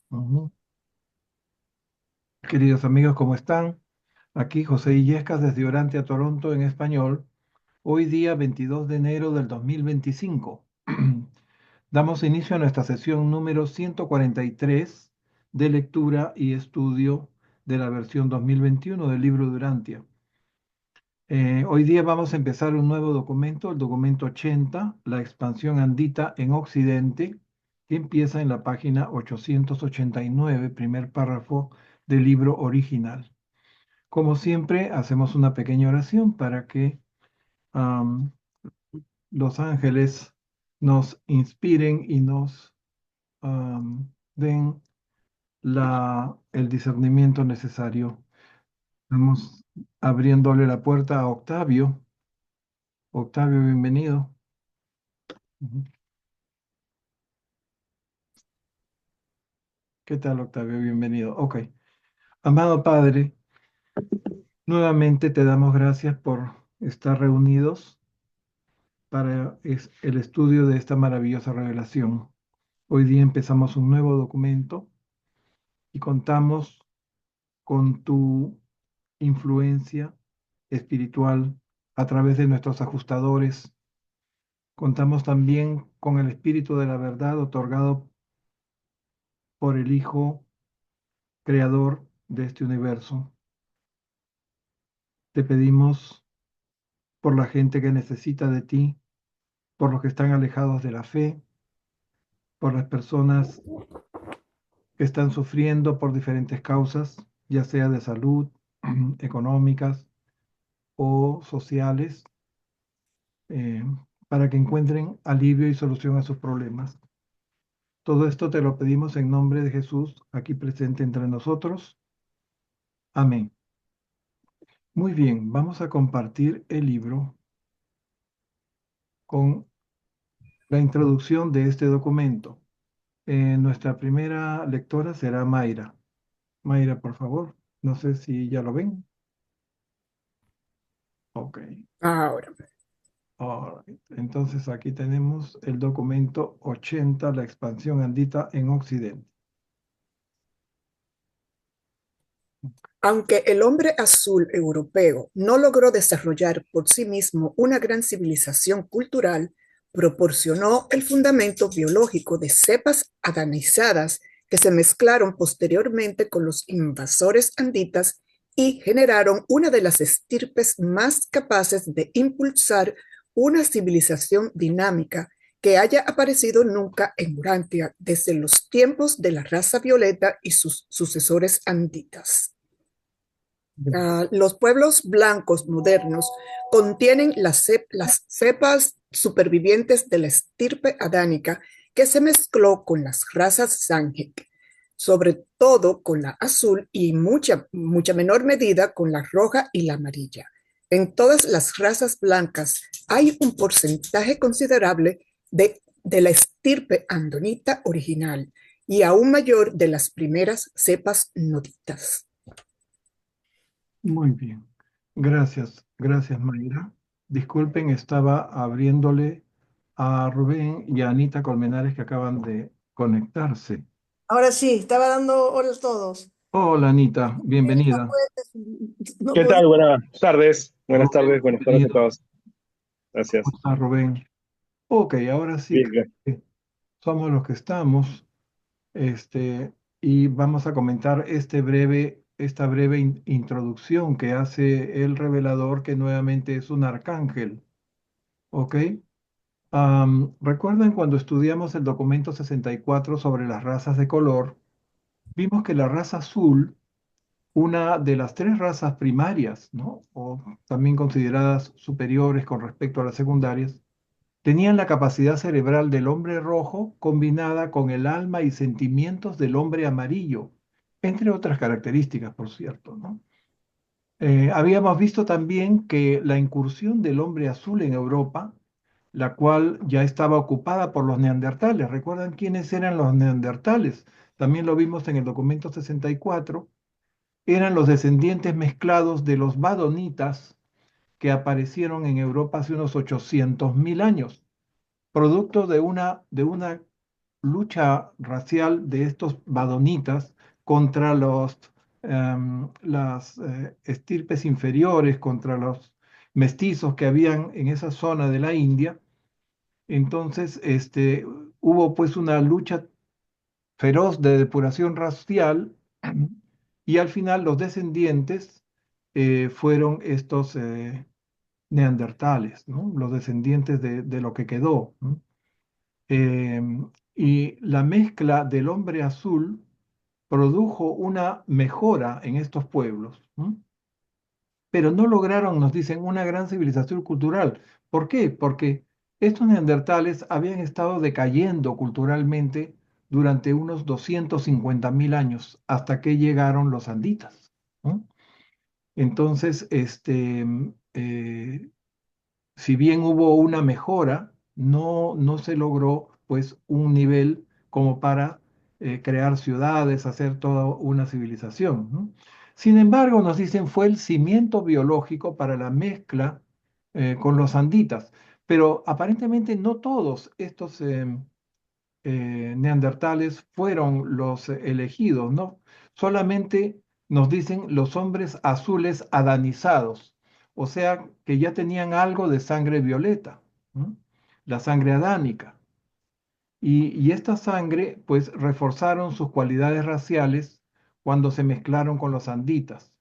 Ujú. Queridos amigos, ¿cómo están? Aquí José Illescas desde Orantia, Toronto, en español. Hoy día 22 de enero del 2025. Damos inicio a nuestra sesión número 143 de lectura y estudio de la versión 2021 del libro de Urantia. Hoy día vamos a empezar un nuevo documento, el documento 80, la expansión andita en Occidente, que empieza en la página 889, primer párrafo del libro original. Como siempre, hacemos una pequeña oración para que am, los ángeles nos inspiren y nos den el discernimiento necesario. Estamos abriéndole la puerta a Octavio. Octavio, bienvenido. Ujú. ¿Qué tal, Octavio? Bienvenido. Ok. Amado Padre, nuevamente te damos gracias por estar reunidos para el estudio de esta maravillosa revelación. Hoy día empezamos un nuevo documento y contamos con tu influencia espiritual a través de nuestros ajustadores. Contamos también con el Espíritu de la verdad otorgado por el Hijo Creador de este universo. Te pedimos por la gente que necesita de ti, por los que están alejados de la fe, por las personas que están sufriendo por diferentes causas, ya sea de salud, económicas o sociales, eh, para que encuentren alivio y solución a sus problemas. Todo esto te lo pedimos en nombre de Jesús, aquí presente entre nosotros. Amén. Muy bien, vamos a compartir el libro con la introducción de este documento. Nuestra primera lectora será Mayra. Mayra, por favor. No sé si ya lo ven. Ok. Ahora, All right. Entonces aquí tenemos el documento 80, la expansión andita en Occidente. aunque el hombre azul europeo no logró desarrollar por sí mismo una gran civilización cultural, proporcionó el fundamento biológico de cepas adanizadas que se mezclaron posteriormente con los invasores anditas y generaron una de las estirpes más capaces de impulsar una civilización dinámica que haya aparecido nunca en Urantia desde los tiempos de la raza violeta y sus sucesores anditas. Los pueblos blancos modernos contienen las cepas supervivientes de la estirpe adánica que se mezcló con las razas Sangek, sobre todo con la azul y mucha menor medida con la roja y la amarilla. En todas las razas blancas hay un porcentaje considerable de la estirpe andonita original y aún mayor de las primeras cepas noditas. Muy bien. Gracias, gracias, Mayra. Disculpen, estaba abriéndole a Rubén y a Anita Colmenares que acaban de conectarse. Ahora sí, estaba dando horas todos. Hola, Anita, No bienvenida. puedes, no ¿Qué podía. tal? Buenas tardes. Buenas Rubén, tardes, buenas tardes a bienvenido. todos. ¿Cómo Gracias. estás, Rubén? Ok, ahora sí Bien, bien. que somos los que estamos, este, y vamos a comentar esta breve introducción que hace el revelador, que nuevamente es un arcángel. ¿Ok? ¿Recuerdan cuando estudiamos el documento 64 sobre las razas de color? Vimos que la raza azul, una de las tres razas primarias, ¿no? O también consideradas superiores con respecto a las secundarias, tenían la capacidad cerebral del hombre rojo combinada con el alma y sentimientos del hombre amarillo, entre otras características, por cierto, ¿no? Habíamos visto también que la incursión del hombre azul en Europa, la cual ya estaba ocupada por los neandertales. ¿Recuerdan quiénes eran los neandertales? También lo vimos en el documento 64. Eran los descendientes mezclados de los badonitas que aparecieron en Europa hace unos 800.000 años, producto de una lucha racial de estos badonitas contra las estirpes inferiores, contra los mestizos que habían en esa zona de la India. Entonces, hubo pues una lucha feroz de depuración racial y al final los descendientes fueron estos neandertales, ¿no? Los descendientes de lo que quedó, ¿no? Y la mezcla del hombre azul produjo una mejora en estos pueblos, ¿no? Pero no lograron, nos dicen, una gran civilización cultural. ¿Por qué? Porque estos neandertales habían estado decayendo culturalmente durante unos 250.000 años hasta que llegaron los anditas, ¿no? Entonces, si bien hubo una mejora, no se logró pues un nivel como para crear ciudades, hacer toda una civilización, ¿no? Sin embargo, nos dicen fue el cimiento biológico para la mezcla con los anditas, pero aparentemente no todos estos neandertales fueron los elegidos, ¿no? Solamente nos dicen los hombres azules adanizados, o sea que ya tenían algo de sangre violeta, ¿no? La sangre adánica. Y esta sangre, pues, reforzaron sus cualidades raciales cuando se mezclaron con los anditas,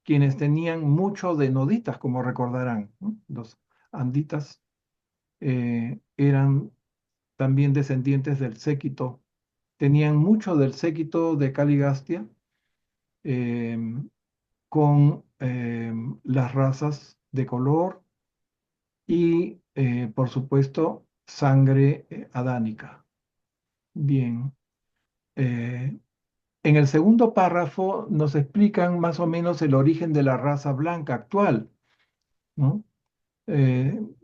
quienes tenían mucho de noditas, como recordarán, ¿no? Los anditas eran también descendientes del séquito, tenían mucho del séquito de Caligastia em, con las razas de color y, por supuesto, sangre adánica. Bien. eh, en el segundo párrafo nos explican más o menos el origen de la raza blanca actual, ¿no?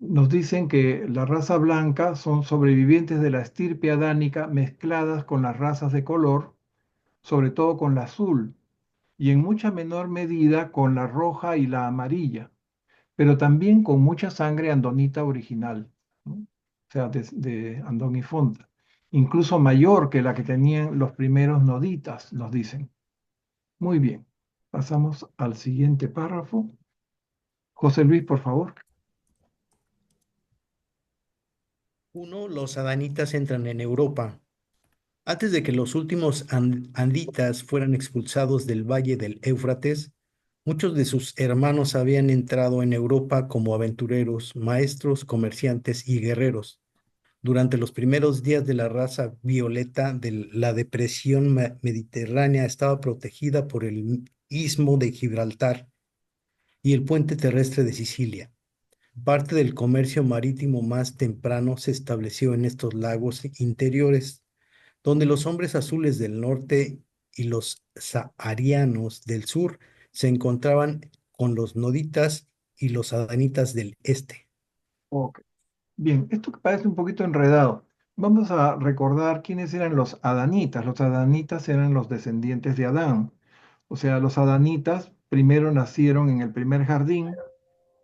Nos dicen que la raza blanca son sobrevivientes de la estirpe adánica mezcladas con las razas de color, sobre todo con la azul, y en mucha menor medida con la roja y la amarilla, pero también con mucha sangre andonita original, ¿no? O sea, de Andón y Fonta, incluso mayor que la que tenían los primeros noditas, nos dicen. Muy bien, pasamos al siguiente párrafo. José Luis, por favor. Uno, los adanitas entran en Europa. Antes de que los últimos anditas fueran expulsados del valle del Éufrates, muchos de sus hermanos habían entrado en Europa como aventureros, maestros, comerciantes y guerreros. Durante los primeros días de la raza violeta de la depresión mediterránea estaba protegida por el istmo de Gibraltar y el puente terrestre de Sicilia. Parte del comercio marítimo más temprano se estableció en estos lagos interiores, donde los hombres azules del norte y los saharianos del sur se encontraban con los noditas y los adanitas del este. Ok. Bien, esto que parece un poquito enredado. Vamos a recordar quiénes eran los adanitas. Los adanitas eran los descendientes de Adán. O sea, los adanitas primero nacieron en el primer jardín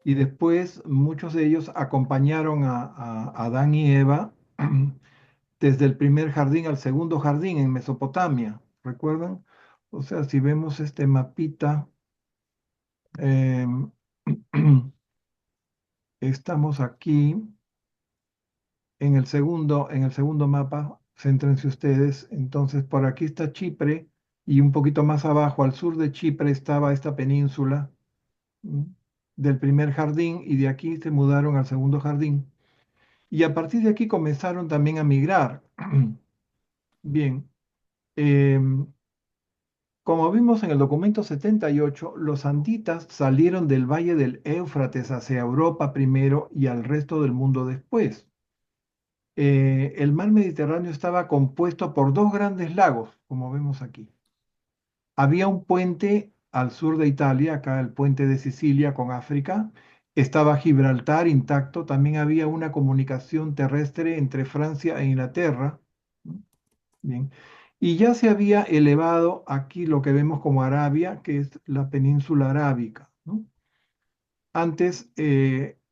y después muchos de ellos acompañaron a Adán y Eva desde el primer jardín al segundo jardín en Mesopotamia. ¿Recuerdan? O sea, si vemos este mapita, em, estamos aquí en el segundo mapa, céntrense ustedes. Entonces, por aquí está Chipre y un poquito más abajo, al sur de Chipre, estaba esta península, ¿m? Del primer jardín y de aquí se mudaron al segundo jardín. Y a partir de aquí comenzaron también a migrar. Bien, em, como vimos en el documento 78, los anditas salieron del valle del Éufrates hacia Europa primero y al resto del mundo después. El mar Mediterráneo estaba compuesto por dos grandes lagos, como vemos aquí. Había un puente al sur de Italia, acá el puente de Sicilia con África. Estaba Gibraltar intacto. También había una comunicación terrestre entre Francia e Inglaterra. ¿No? Bien. Y ya se había elevado aquí lo que vemos como Arabia, que es la península arábica, ¿no? Antes,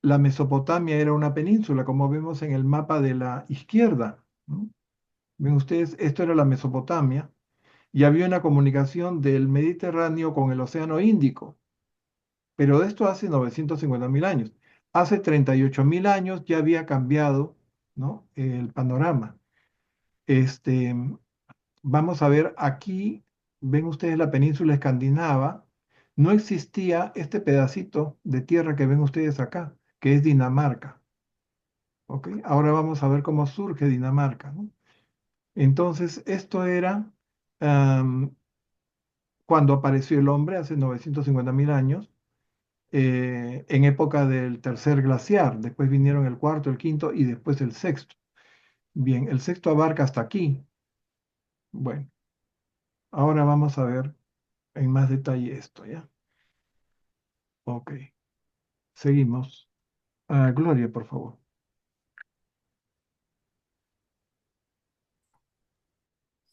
la Mesopotamia era una península, como vemos en el mapa de la izquierda, ¿no? Ven ustedes, esto era la Mesopotamia y había una comunicación del Mediterráneo con el Océano Índico, pero de esto hace 950.000 años. Hace 38.000 años ya había cambiado, ¿no?, el panorama. Este, Vamos a ver aquí, ven ustedes la península escandinava, no existía este pedacito de tierra que ven ustedes acá, que es Dinamarca. ¿Ok? Ahora vamos a ver cómo surge Dinamarca, ¿no? Entonces, esto era am, cuando apareció el hombre hace 950.000 años, en época del tercer glaciar. Después vinieron el cuarto, el quinto y después el sexto. Bien, el sexto abarca hasta aquí. Bueno, ahora vamos a ver en más detalle esto, ¿ya? Ok, seguimos. Gloria, por favor.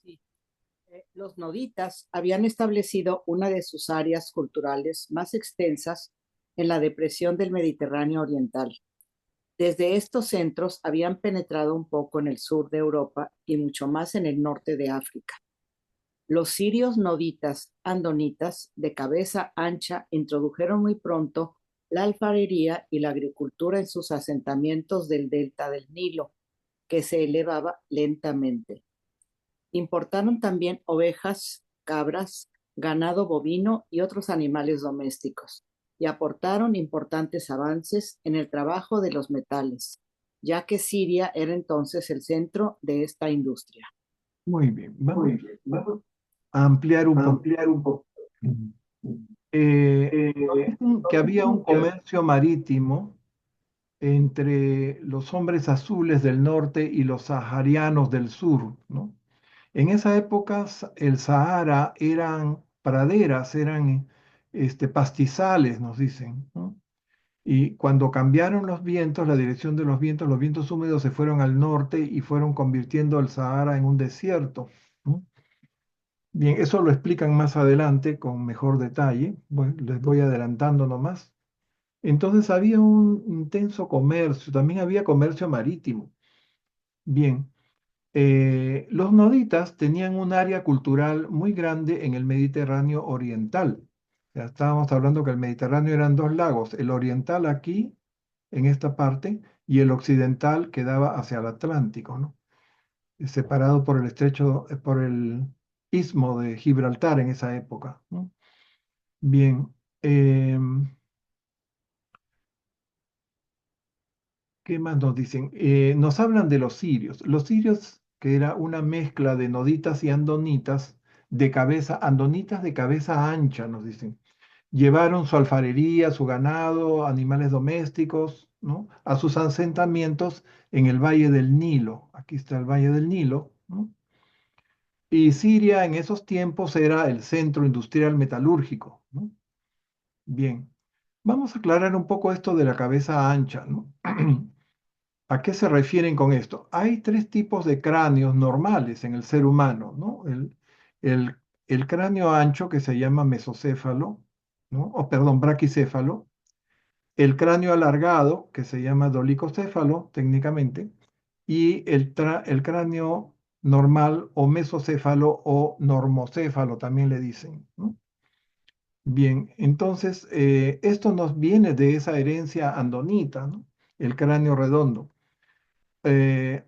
Sí, los noditas habían establecido una de sus áreas culturales más extensas en la depresión del Mediterráneo Oriental. Desde estos centros habían penetrado un poco en el sur de Europa y mucho más en el norte de África. Los sirios noditas andonitas de cabeza ancha introdujeron muy pronto la alfarería y la agricultura en sus asentamientos del delta del Nilo, que se elevaba lentamente. Importaron también ovejas, cabras, ganado bovino y otros animales domésticos, y aportaron importantes avances en el trabajo de los metales, ya que Siria era entonces el centro de esta industria. Muy bien, vamos a ampliar un poco. Nos dicen que había un comercio marítimo entre los hombres azules del norte y los saharianos del sur, ¿no? En esa época el Sahara eran praderas, eran pastizales, nos dicen, ¿no? Y cuando cambiaron los vientos, la dirección de los vientos húmedos se fueron al norte y fueron convirtiendo el Sahara en un desierto, ¿no? Bien, eso lo explican más adelante con mejor detalle. Bueno, les voy adelantando nomás. Entonces había un intenso comercio, también había comercio marítimo. Bien, los noditas tenían un área cultural muy grande en el Mediterráneo oriental. Ya estábamos hablando que el Mediterráneo eran dos lagos, el oriental aquí, en esta parte, y el occidental que daba hacia el Atlántico, ¿no? Separado por el estrecho, por el istmo de Gibraltar en esa época, ¿no? Bien, ¿qué más nos dicen? Nos hablan de los sirios. Los sirios, que era una mezcla de noditas y andonitas de cabeza, andonitas de cabeza ancha, nos dicen. Llevaron su alfarería, su ganado, animales domésticos, ¿no?, a sus asentamientos en el Valle del Nilo. Aquí está el Valle del Nilo, ¿no? Y Siria en esos tiempos era el centro industrial metalúrgico, ¿no? Bien, vamos a aclarar un poco esto de la cabeza ancha, ¿no? ¿A qué se refieren con esto? Hay tres tipos de cráneos normales en el ser humano, ¿no? El, el cráneo ancho, que se llama mesocéfalo, ¿no? O perdón, braquicéfalo. El cráneo alargado, que se llama dolicocéfalo técnicamente, y el cráneo normal o mesocéfalo o normocéfalo también le dicen, ¿no? Bien, entonces esto nos viene de esa herencia andonita, ¿no? El cráneo redondo. Eh,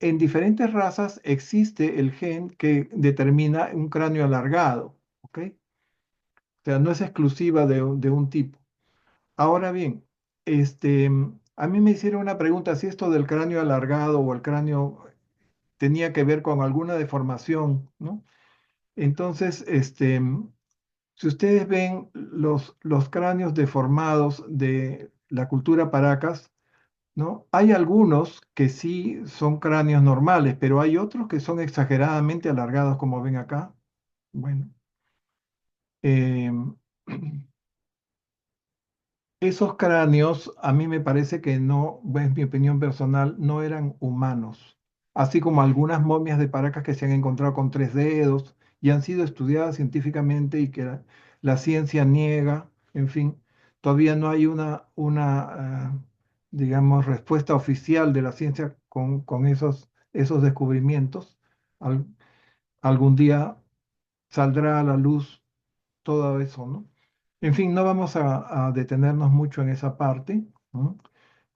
en diferentes razas existe el gen que determina un cráneo alargado, ¿ok? O sea, no es exclusiva de un tipo. Ahora bien, a mí me hicieron una pregunta si esto del cráneo alargado o el cráneo tenía que ver con alguna deformación, ¿no? Entonces, si ustedes ven los cráneos deformados de la cultura Paracas, ¿no? Hay algunos que sí son cráneos normales, pero hay otros que son exageradamente alargados, como ven acá. Bueno, em, esos cráneos, a mí me parece que no, es mi opinión personal, no eran humanos. Así como algunas momias de Paracas que se han encontrado con tres dedos y han sido estudiadas científicamente y que la ciencia niega, en fin, todavía no hay digamos, respuesta oficial de la ciencia con esos esos descubrimientos. Al- Algún día saldrá a la luz todo eso, ¿no? En fin, no vamos a detenernos mucho en esa parte, ¿no?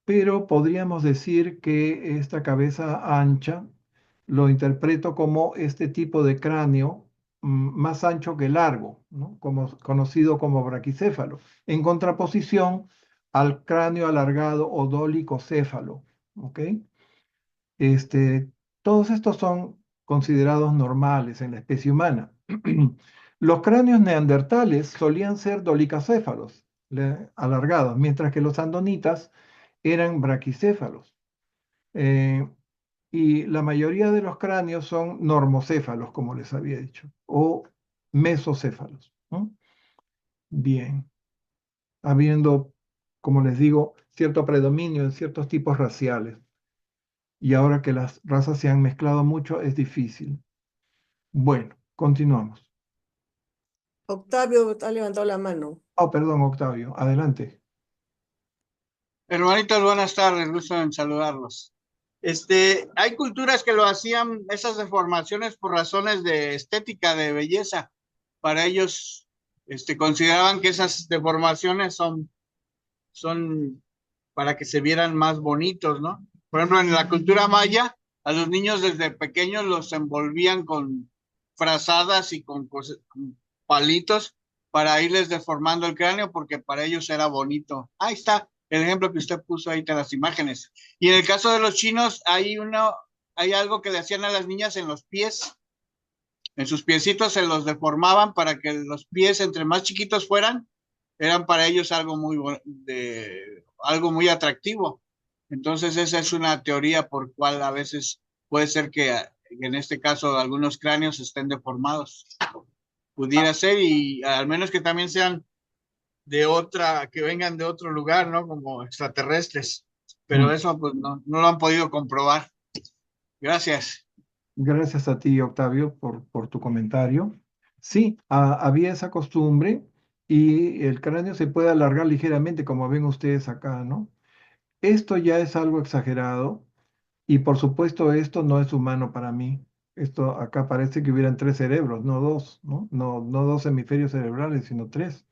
Pero podríamos decir que esta cabeza ancha lo interpreto como este tipo de cráneo más ancho que largo, ¿no? Como, conocido como braquicéfalo, en contraposición al cráneo alargado o dolicocéfalo, ¿ok? Este, todos estos son considerados normales en la especie humana. Los cráneos neandertales solían ser dolicacéfalos, alargados, mientras que los andonitas eran braquicéfalos. Eh, y la mayoría de los cráneos son normocéfalos, como les había dicho, o mesocéfalos, ¿no? Bien, habiendo, como les digo, cierto predominio en ciertos tipos raciales. Y ahora que las razas se han mezclado mucho, es difícil. Bueno, continuamos. Octavio ha levantado la mano. Oh, perdón, Octavio, adelante. Hermanitos, buenas tardes, gusto en saludarlos. Hay culturas que lo hacían esas deformaciones por razones de estética, de belleza. Para ellos, consideraban que esas deformaciones son para que se vieran más bonitos, ¿no? Por ejemplo, en la cultura maya, a los niños desde pequeños los envolvían con frazadas y con palitos para irles deformando el cráneo porque para ellos era bonito. Ahí está el ejemplo que usted puso ahí de las imágenes. Y en el caso de los chinos, hay algo que le hacían a las niñas en los pies. En sus piecitos se los deformaban para que los pies, entre más chiquitos fueran, eran para ellos algo muy atractivo. Entonces esa es una teoría por cual a veces puede ser que en este caso algunos cráneos estén deformados. Pudiera ser, y al menos que también sean que vengan de otro lugar, ¿no? Como extraterrestres. Pero Mm. eso pues no lo han podido comprobar. Gracias. Gracias a ti, Octavio, por tu comentario. Sí, había esa costumbre y el cráneo se puede alargar ligeramente, como ven ustedes acá, ¿no? Esto ya es algo exagerado y por supuesto esto no es humano para mí. Esto acá parece que hubieran tres cerebros, no dos, ¿no? No dos hemisferios cerebrales, sino tres.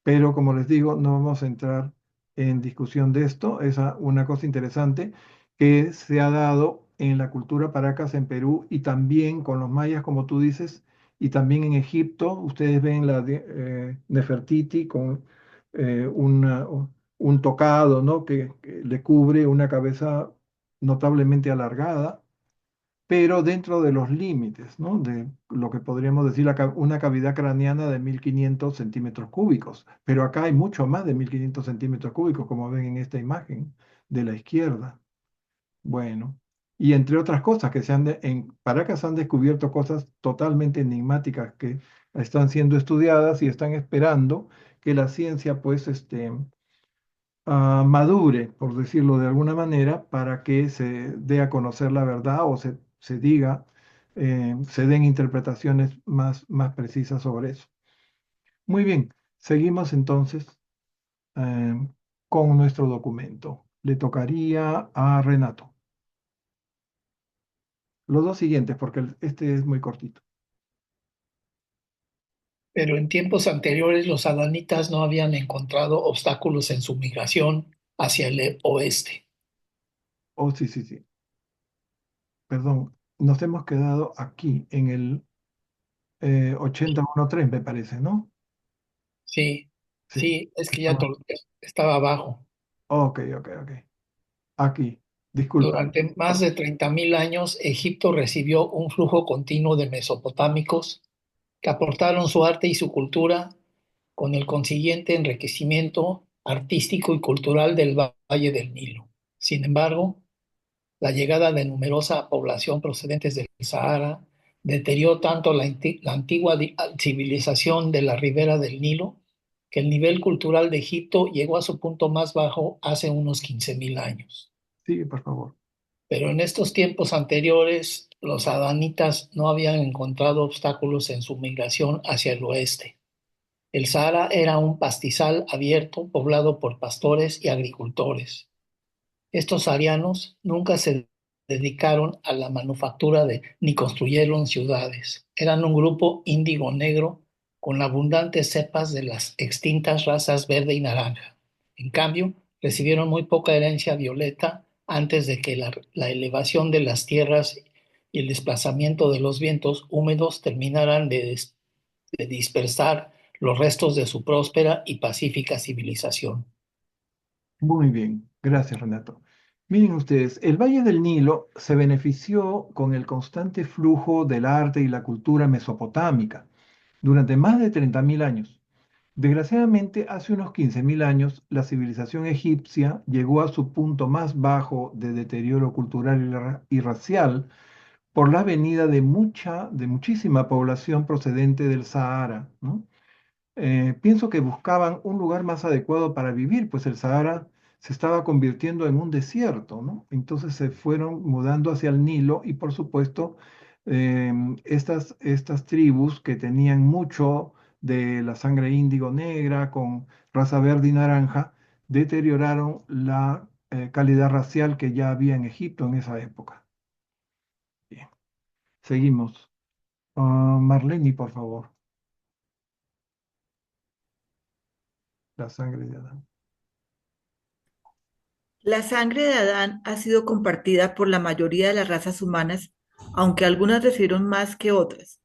Pero como les digo, no vamos a entrar en discusión de esto. Es una cosa interesante que se ha dado en la cultura Paracas en Perú y también con los mayas, como tú dices, y también en Egipto. Ustedes ven la Nefertiti con un tocado, ¿no? Que le cubre una cabeza notablemente alargada, pero dentro de los límites, ¿no? De lo que podríamos decir una cavidad craneana de 1500 centímetros cúbicos. Pero acá hay mucho más de 1500 centímetros cúbicos, como ven en esta imagen de la izquierda. Bueno, y entre otras cosas que en Paracas han descubierto cosas totalmente enigmáticas que están siendo estudiadas y están esperando que la ciencia, pues, madure, por decirlo de alguna manera, para que se dé a conocer la verdad o se diga, se den interpretaciones más precisas sobre eso. Muy bien, seguimos entonces eh, con nuestro documento. Le tocaría a Renato. Los dos siguientes, porque este es muy cortito. Pero en tiempos anteriores los adanitas no habían encontrado obstáculos en su migración hacia el oeste. Oh, sí, sí, sí. Perdón, nos hemos quedado aquí en el 8013, me parece, ¿no? Sí, Sí. sí, es que ya estaba abajo. Ok, ok, ok. Aquí, disculpa. Durante más de 30.000 años, Egipto recibió un flujo continuo de mesopotámicos que aportaron su arte y su cultura con el consiguiente enriquecimiento artístico y cultural del Valle del Nilo. Sin embargo, la llegada de numerosa población procedentes del Sahara deterioró tanto la antigua civilización de la ribera del Nilo que el nivel cultural de Egipto llegó a su punto más bajo hace unos 15.000 años. Sí, por favor. Pero en estos tiempos anteriores, los adanitas no habían encontrado obstáculos en su migración hacia el oeste. El Sahara era un pastizal abierto poblado por pastores y agricultores. Estos arianos nunca se dedicaron a la manufactura ni construyeron ciudades. Eran un grupo índigo negro con abundantes cepas de las extintas razas verde y naranja. En cambio, recibieron muy poca herencia violeta antes de que la elevación de las tierras y el desplazamiento de los vientos húmedos terminaran de dispersar los restos de su próspera y pacífica civilización. Muy bien, gracias Renato. Miren ustedes, el Valle del Nilo se benefició con el constante flujo del arte y la cultura mesopotámica durante más de 30.000 años. Desgraciadamente, hace unos 15.000 años, la civilización egipcia llegó a su punto más bajo de deterioro cultural y racial por la venida de muchísima población procedente del Sahara, ¿no? Pienso que buscaban un lugar más adecuado para vivir, pues el Sahara se estaba convirtiendo en un desierto, ¿no? Entonces se fueron mudando hacia el Nilo y por supuesto estas tribus que tenían mucho de la sangre índigo negra con raza verde y naranja deterioraron la calidad racial que ya había en Egipto en esa época. Bien, seguimos. Marlene, por favor. La sangre de Adán. La sangre de Adán ha sido compartida por la mayoría de las razas humanas, aunque algunas recibieron más que otras.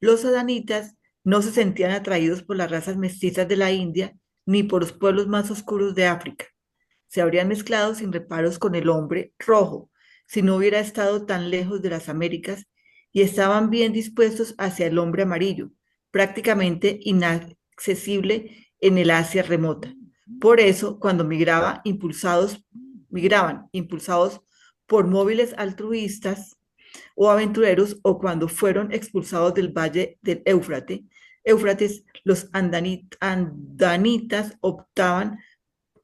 Los adanitas no se sentían atraídos por las razas mestizas de la India ni por los pueblos más oscuros de África. Se habrían mezclado sin reparos con el hombre rojo si no hubiera estado tan lejos de las Américas y estaban bien dispuestos hacia el hombre amarillo, prácticamente inaccesible en el Asia remota. Por eso, cuando migraban impulsados por móviles altruistas o aventureros, o cuando fueron expulsados del valle del Éufrates, los andanitas optaban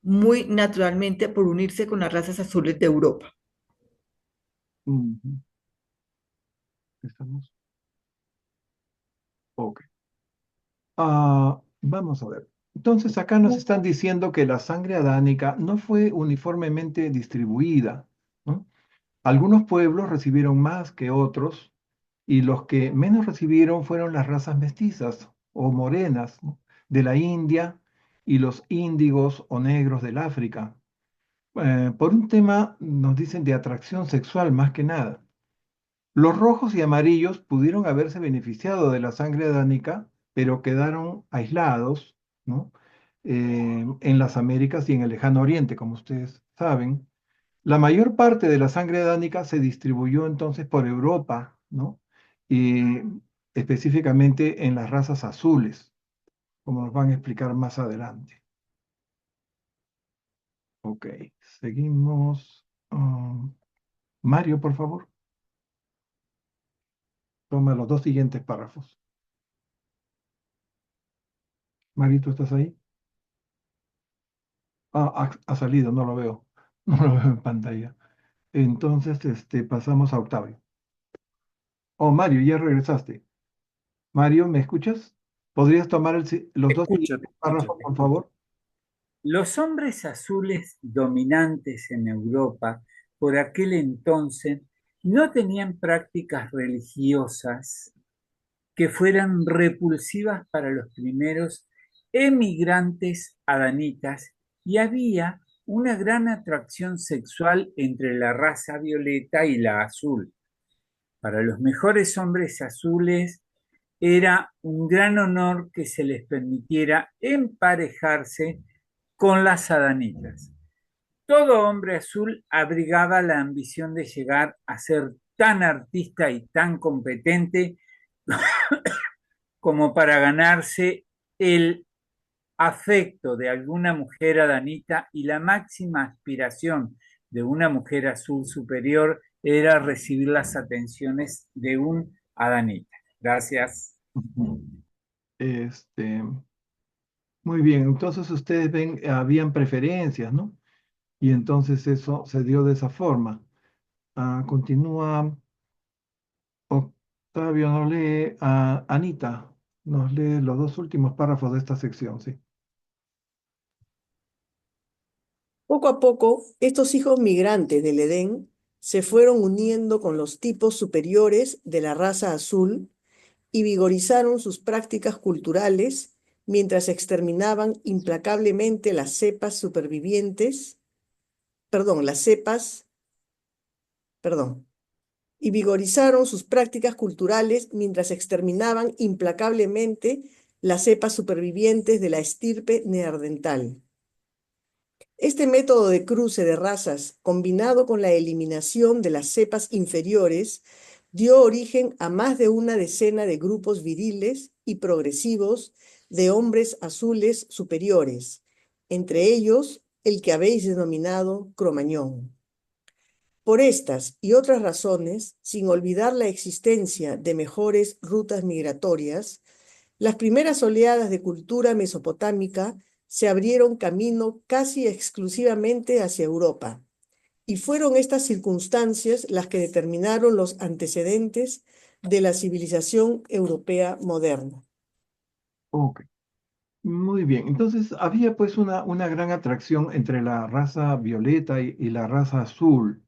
muy naturalmente por unirse con las razas azules de Europa. ¿Estamos? Ok. Vamos a ver. Entonces acá nos están diciendo que la sangre adánica no fue uniformemente distribuida, ¿no? Algunos pueblos recibieron más que otros y los que menos recibieron fueron las razas mestizas o morenas, ¿no?, de la India y los índigos o negros del África. Por un tema, nos dicen, de atracción sexual más que nada. Los rojos y amarillos pudieron haberse beneficiado de la sangre adánica, pero quedaron aislados, ¿no?, en las Américas y en el lejano oriente, como ustedes saben. La mayor parte de la sangre adánica se distribuyó entonces por Europa, ¿no? Y específicamente en las razas azules, como nos van a explicar más adelante. Ok, seguimos. Mario, por favor. Toma los dos siguientes párrafos. Mario, ¿tú estás ahí? Ha salido, no lo veo. No lo veo en pantalla. Entonces, pasamos a Octavio. Oh, Mario, ya regresaste. Mario, ¿me escuchas? ¿Podrías tomar los dos siguientes párrafos, por favor? Los hombres azules dominantes en Europa por aquel entonces no tenían prácticas religiosas que fueran repulsivas para los primeros emigrantes adanitas y había una gran atracción sexual entre la raza violeta y la azul. Para los mejores hombres azules era un gran honor que se les permitiera emparejarse con las adanitas. Todo hombre azul abrigaba la ambición de llegar a ser tan artista y tan competente como para ganarse el afecto de alguna mujer adanita, y la máxima aspiración de una mujer azul superior era recibir las atenciones de un adanita. Gracias. Muy bien, entonces ustedes ven, habían preferencias, ¿no? Y entonces eso se dio de esa forma. Continúa Octavio, nos lee Anita, nos lee los dos últimos párrafos de esta sección, sí. Poco a poco, estos hijos migrantes del Edén se fueron uniendo con los tipos superiores de la raza azul y vigorizaron sus prácticas culturales mientras exterminaban implacablemente las cepas supervivientes, perdón, y vigorizaron sus prácticas culturales mientras exterminaban implacablemente las cepas supervivientes de la estirpe neandertal. Este método de cruce de razas, combinado con la eliminación de las cepas inferiores, dio origen a más de una decena de grupos viriles y progresivos de hombres azules superiores, entre ellos el que habéis denominado Cromañón. Por estas y otras razones, sin olvidar la existencia de mejores rutas migratorias, las primeras oleadas de cultura mesopotámica se abrieron camino casi exclusivamente hacia Europa, y fueron estas circunstancias las que determinaron los antecedentes de la civilización europea moderna. Ok, muy bien. Entonces había pues una gran atracción entre la raza violeta y la raza azul,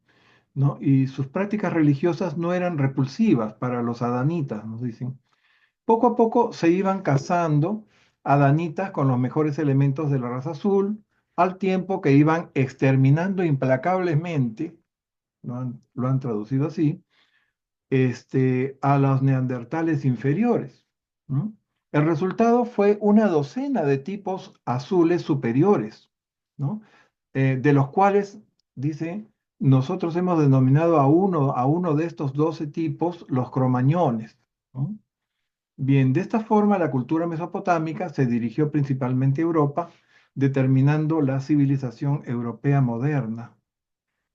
¿no? Y sus prácticas religiosas no eran repulsivas para los adanitas, nos dicen. Poco a poco se iban casando adanitas con los mejores elementos de la raza azul, al tiempo que iban exterminando implacablemente, lo han traducido así, a los neandertales inferiores. ¿M? El resultado fue una docena de tipos azules superiores, ¿no? De los cuales, dice, nosotros hemos denominado a uno de estos 12 tipos los cromañones, ¿no? Bien, de esta forma la cultura mesopotámica se dirigió principalmente a Europa, determinando la civilización europea moderna.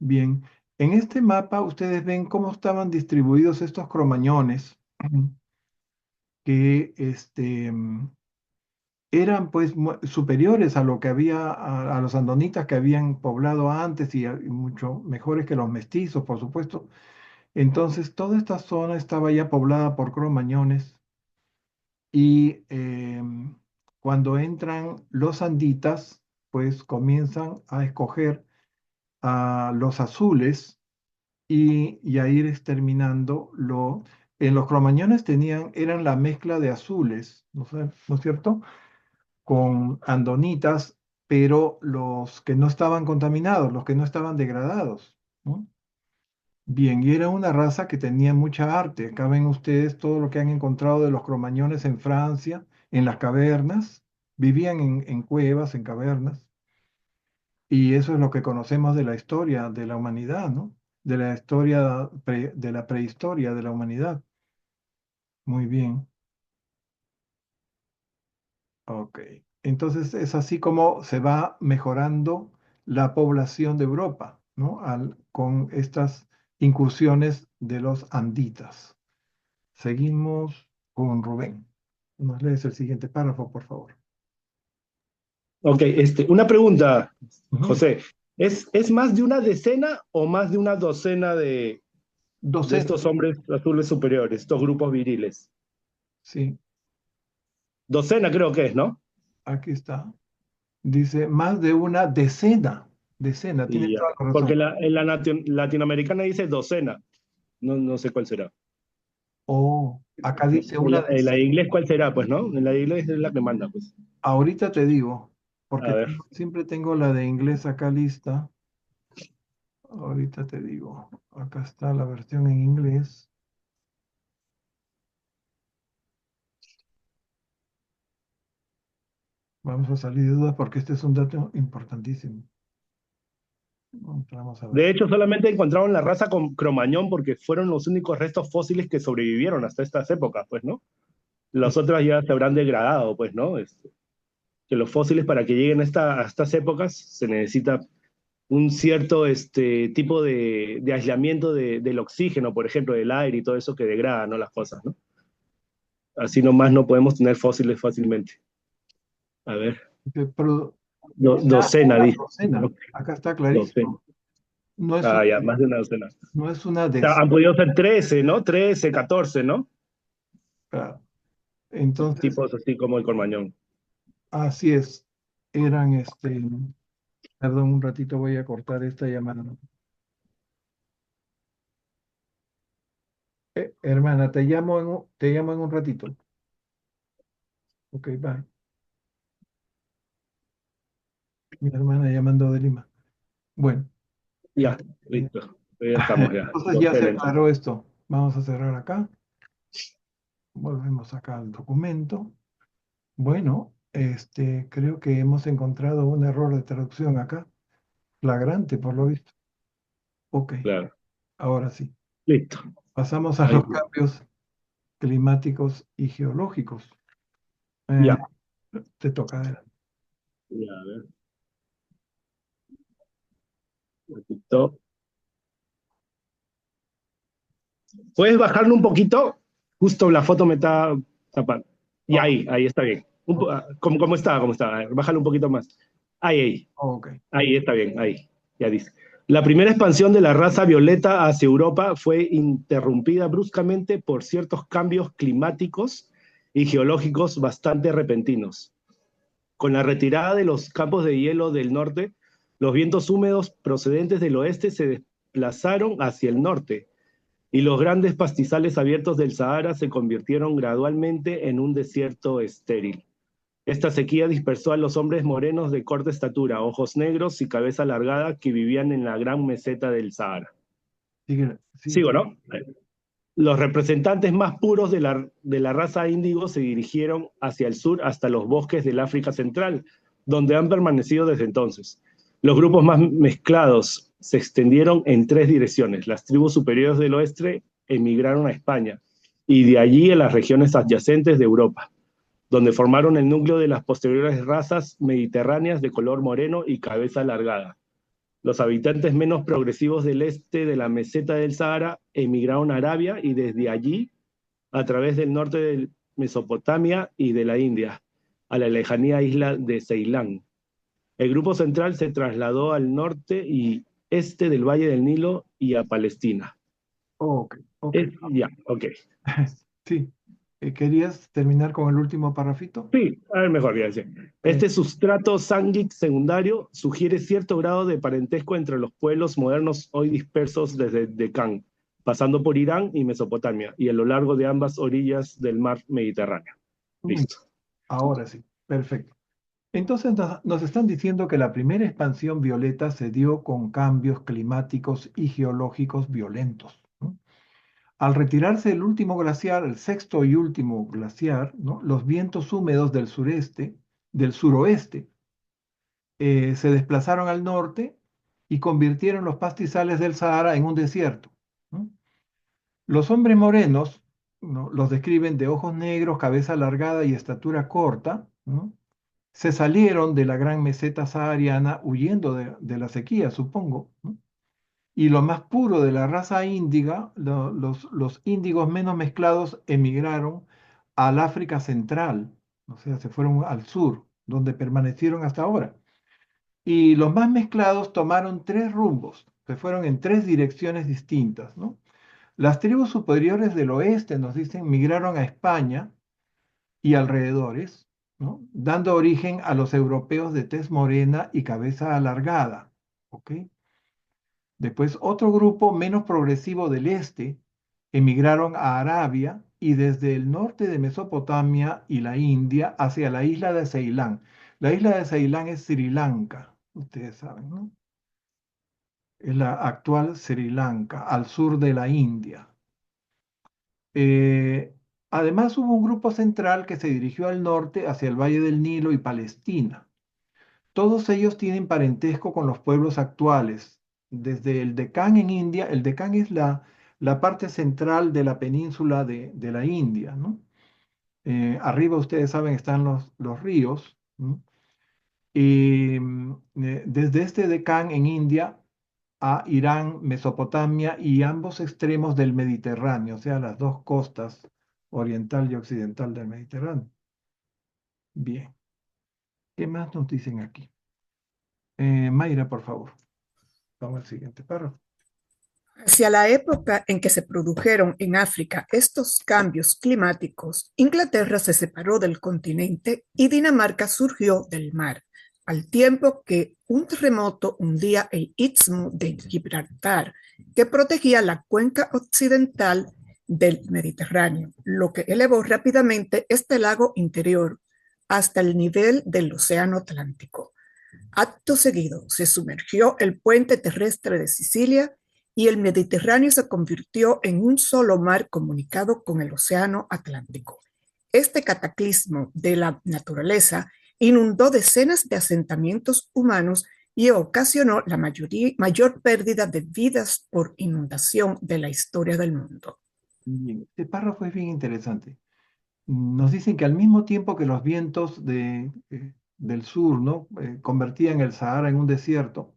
Bien, en este mapa ustedes ven cómo estaban distribuidos estos cromañones que eran pues superiores a lo que había, a los andonitas que habían poblado antes y mucho mejores que los mestizos, por supuesto. Entonces, toda esta zona estaba ya poblada por cromañones y cuando entran los anditas, pues comienzan a escoger a los azules y a ir exterminando lo... En los cromañones eran la mezcla de azules, ¿no es cierto? Con andonitas, pero los que no estaban contaminados, los que no estaban degradados, ¿no? Bien, y era una raza que tenía mucha arte. Acá ven ustedes todo lo que han encontrado de los cromañones en Francia, en las cavernas. Vivían en cuevas, en cavernas. Y eso es lo que conocemos de la historia de la humanidad, ¿no? De la historia de la prehistoria de la humanidad. Muy bien. Ok. Entonces es así como se va mejorando la población de Europa, ¿no? Con estas incursiones de los anditas. Seguimos con Rubén. Nos lees el siguiente párrafo, por favor. Ok, una pregunta, Ujú. José. ¿Es más de una decena o más de una docena de Docena, estos hombres azules superiores, estos grupos viriles? sí, Docena creo que es, ¿no? aquí está. Dice más de una decena. Decena, tiene Y ya. toda la Porque razón. en la latinoamericana dice docena. No, no sé cuál será. Oh, acá dice En una en la de decena. inglés, ¿cuál será? Pues, ¿no? En la de inglés es la que manda, pues. Ahorita te digo, A porque ver. siempre tengo la de inglés acá lista. Ahorita te digo. Acá está la versión en inglés. Vamos a salir de dudas porque este es un dato importantísimo. Vamos a ver. De hecho, solamente encontraron la raza con Cromañón porque fueron los únicos restos fósiles que sobrevivieron hasta estas épocas, pues, ¿no? Las otras ya se habrán degradado, pues, ¿no? Que los fósiles para que lleguen a estas épocas se necesita un cierto tipo de aislamiento del oxígeno, por ejemplo, del aire y todo eso que degrada, ¿no? Las cosas, ¿no? Así nomás no podemos tener fósiles fácilmente. A ver, Pero docena, una dice. docena. Acá está Docena. clarísimo. No es, Ah, ya, más de una docena. no es una O sea, decena. han podido ser 13, ¿no? 13, 14, ¿no? Entonces, Tipos así como el Cormañón. así es. Eran perdón, un ratito voy a cortar esta llamada. Hermana, te llamo en un ratito. Ok, bye. Mi hermana llamando de Lima. Bueno, Ya, eh, listo. Ya estamos ya. entonces ya se aclaró esto. Vamos a cerrar acá. Volvemos acá al documento. Bueno, creo que hemos encontrado un error de traducción acá. Flagrante, por lo visto. Ok, Claro. ahora sí. Listo. Pasamos a Ahí los sí. cambios climáticos y geológicos. Ya. Te toca. Adelante. Ya, a ver. Un poquito. ¿Puedes bajarlo un poquito? Justo la foto me está tapando. Y ahí está bien. ¿Cómo está? ¿Cómo está? A ver, bájalo un poquito más. Ahí. Ok. Ahí está bien, ahí. Ya dice. La primera expansión de la raza violeta hacia Europa fue interrumpida bruscamente por ciertos cambios climáticos y geológicos bastante repentinos. Con la retirada de los campos de hielo del norte, los vientos húmedos procedentes del oeste se desplazaron hacia el norte, y los grandes pastizales abiertos del Sahara se convirtieron gradualmente en un desierto estéril. Esta sequía dispersó a los hombres morenos de corta estatura, ojos negros y cabeza alargada que vivían en la gran meseta del Sahara. Sigo, ¿no? Los representantes más puros de la raza índigo se dirigieron hacia el sur hasta los bosques del África Central, donde han permanecido desde entonces. Los grupos más mezclados se extendieron en tres direcciones. Las tribus superiores del oeste emigraron a España y de allí a las regiones adyacentes de Europa, donde formaron el núcleo de las posteriores razas mediterráneas de color moreno y cabeza alargada. Los habitantes menos progresivos del este de la meseta del Sahara emigraron a Arabia y desde allí, a través del norte de Mesopotamia y de la India, a la lejana isla de Ceilán. El grupo central se trasladó al norte y este del Valle del Nilo y a Palestina. Ok. Ya, ok. Sí. ¿Querías terminar con el último parrafito? Sí, a ver, mejor, ya sé. Este sustrato sánguic secundario sugiere cierto grado de parentesco entre los pueblos modernos hoy dispersos desde Decán, pasando por Irán y Mesopotamia, y a lo largo de ambas orillas del mar Mediterráneo. Listo. Ahora sí, perfecto. Entonces nos están diciendo que la primera expansión violeta se dio con cambios climáticos y geológicos violentos, ¿no? Al retirarse el último glaciar, el sexto y último glaciar, ¿no? Los vientos húmedos del suroeste, se desplazaron al norte y convirtieron los pastizales del Sahara en un desierto, ¿no? Los hombres morenos, ¿no? Los describen de ojos negros, cabeza alargada y estatura corta, ¿no? Se salieron de la gran meseta sahariana huyendo de la sequía, supongo, ¿no? Y lo más puro de la raza índiga, los índigos menos mezclados emigraron al África Central, o sea, se fueron al sur, donde permanecieron hasta ahora. Y los más mezclados tomaron tres rumbos, se fueron en tres direcciones distintas, ¿no? Las tribus superiores del oeste, nos dicen, migraron a España y alrededores, ¿no? Dando origen a los europeos de tez morena y cabeza alargada, ¿ok? Después otro grupo menos progresivo del este emigraron a Arabia y desde el norte de Mesopotamia y la India hacia la isla de Ceilán. La isla de Ceilán es Sri Lanka, ustedes saben, ¿no? Es la actual Sri Lanka, al sur de la India. Además hubo un grupo central que se dirigió al norte hacia el Valle del Nilo y Palestina. Todos ellos tienen parentesco con los pueblos actuales. Desde el Decán en India, el Decán es la parte central de la península de la India, ¿no? Arriba, ustedes saben, están los ríos, ¿no? Y desde este Decán en India a Irán, Mesopotamia y ambos extremos del Mediterráneo, o sea, las dos costas, oriental y occidental del Mediterráneo. Bien. ¿Qué más nos dicen aquí? Mayra, por favor. Vamos al siguiente párrafo. Hacia la época en que se produjeron en África estos cambios climáticos, Inglaterra se separó del continente y Dinamarca surgió del mar, al tiempo que un terremoto hundía el istmo de Gibraltar, que protegía la cuenca occidental del Mediterráneo, lo que elevó rápidamente este lago interior hasta el nivel del Océano Atlántico. Acto seguido, se sumergió el puente terrestre de Sicilia y el Mediterráneo se convirtió en un solo mar comunicado con el Océano Atlántico. Este cataclismo de la naturaleza inundó decenas de asentamientos humanos y ocasionó la mayor pérdida de vidas por inundación de la historia del mundo. Bien, este párrafo es bien interesante. Nos dicen que al mismo tiempo que los vientos del sur, ¿no? Convertían el Sahara en un desierto,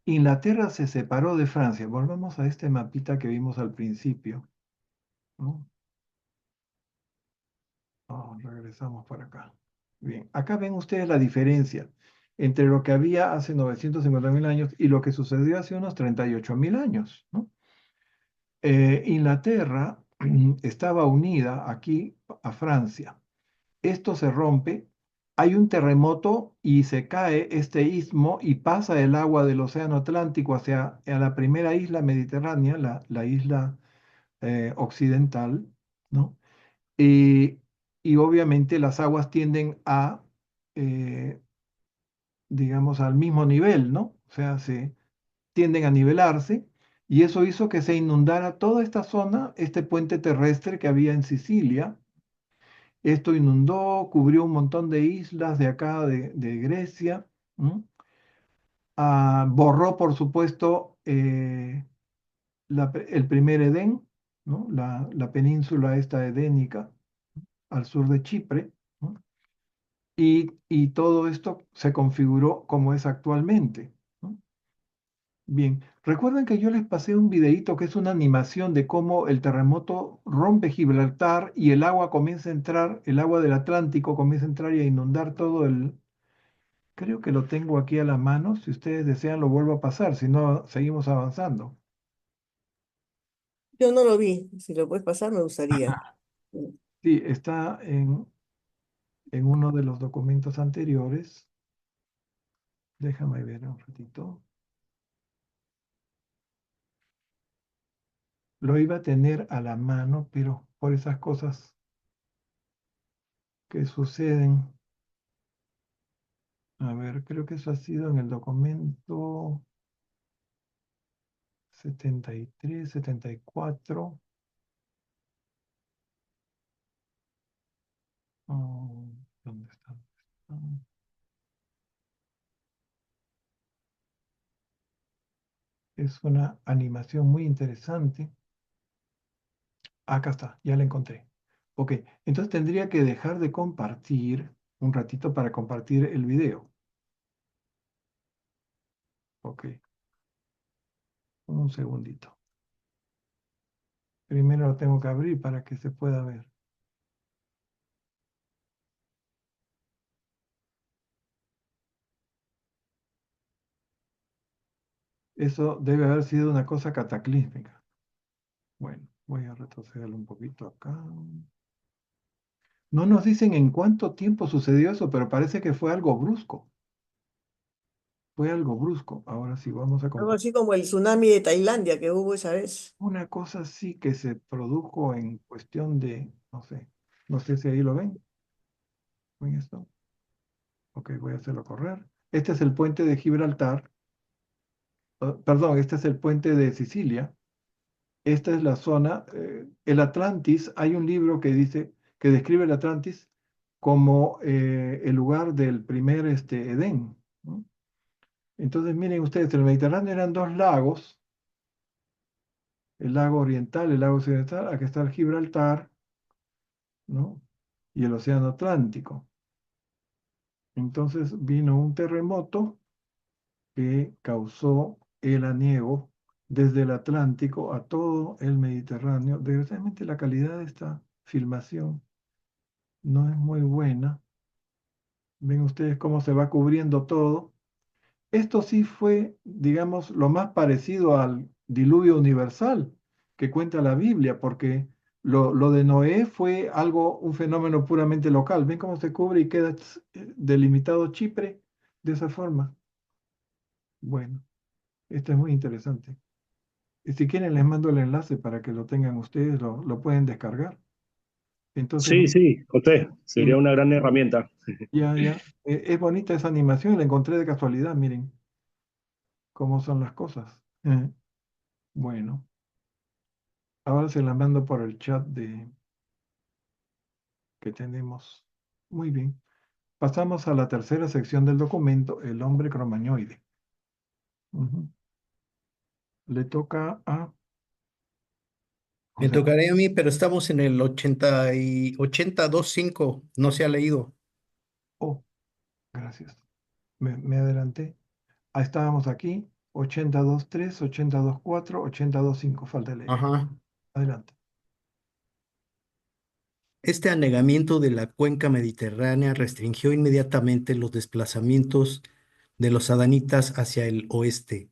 Inglaterra se separó de Francia. Volvamos a este mapita que vimos al principio, ¿no? Regresamos por acá. Bien, acá ven ustedes la diferencia entre lo que había hace 950.000 años y lo que sucedió hace unos 38.000 años, ¿no? Inglaterra estaba unida aquí a Francia. Esto se rompe, hay un terremoto y se cae este istmo y pasa el agua del Océano Atlántico hacia la primera isla mediterránea, la isla occidental, ¿no? Y, y obviamente las aguas tienden a, eh, digamos, al mismo nivel, ¿no? O sea, se tienden a nivelarse y eso hizo que se inundara toda esta zona, este puente terrestre que había en Sicilia. Esto inundó, cubrió un montón de islas de acá, de Grecia. ¿M? Borró, por supuesto, el primer Edén, ¿no? La península esta edénica al sur de Chipre, ¿no? Y todo esto se configuró como es actualmente, ¿no? Bien, recuerden que yo les pasé un videíto que es una animación de cómo el terremoto rompe Gibraltar y el agua comienza a entrar, el agua del Atlántico comienza a entrar y a inundar todo el... Creo que lo tengo aquí a la mano, si ustedes desean lo vuelvo a pasar, si no, seguimos avanzando. Yo no lo vi, si lo puedes pasar me gustaría. Sí, está en uno de los documentos anteriores. Déjame ver un ratito. Lo iba a tener a la mano, pero por esas cosas que suceden. A ver, creo que eso ha sido en el documento 73, 74. Oh, ¿dónde está? Es una animación muy interesante. Acá está, ya la encontré. Ok, entonces tendría que dejar de compartir un ratito para compartir el video. Ok, un segundito. Primero lo tengo que abrir para que se pueda ver. Eso debe haber sido una cosa cataclísmica. Bueno, voy a retrocederlo un poquito acá. No nos dicen en cuánto tiempo sucedió eso, pero parece que fue algo brusco. Fue algo brusco. Ahora sí, vamos a Algo compartir. así como el tsunami de Tailandia que hubo esa vez. Una cosa sí que se produjo en cuestión de, no sé si ahí lo ven. ¿Ven esto? Ok, voy a hacerlo correr. Este es el puente de Gibraltar. Perdón, este es el puente de Sicilia. Esta es la zona, el Atlantis. Hay un libro que dice, que describe el Atlantis como el lugar del primer Edén, ¿no? Entonces, miren ustedes, el Mediterráneo eran dos lagos, el lago oriental, el lago occidental, aquí está el Gibraltar, ¿no? Y el océano Atlántico. Entonces vino un terremoto que causó el aniego desde el Atlántico a todo el Mediterráneo. Desgraciadamente la calidad de esta filmación no es muy buena. Ven ustedes cómo se va cubriendo todo. Esto sí fue, digamos, lo más parecido al diluvio universal que cuenta la Biblia, porque lo de Noé fue algo, un fenómeno puramente local. ¿Ven cómo se cubre y queda delimitado Chipre de esa forma? Bueno, esto es muy interesante. Y si quieren, les mando el enlace para que lo tengan ustedes, lo pueden descargar. Entonces, Sí, sí, José, sería y una gran herramienta. ya, es bonita esa animación, la encontré de casualidad, miren cómo son las cosas. Bueno, ahora se la mando por el chat que tenemos. Muy bien. Pasamos a la tercera sección del documento, el hombre cromañoide. Ujú. Le toca a Me José. tocaría a mí, pero estamos en el 80 y 82.5. No se ha leído. Oh, gracias. Me adelanté. Ah, estábamos aquí. 82.3, 82.4, 82.5. Falta leer. Ajá. Adelante. Este anegamiento de la cuenca mediterránea restringió inmediatamente los desplazamientos de los adanitas hacia el oeste,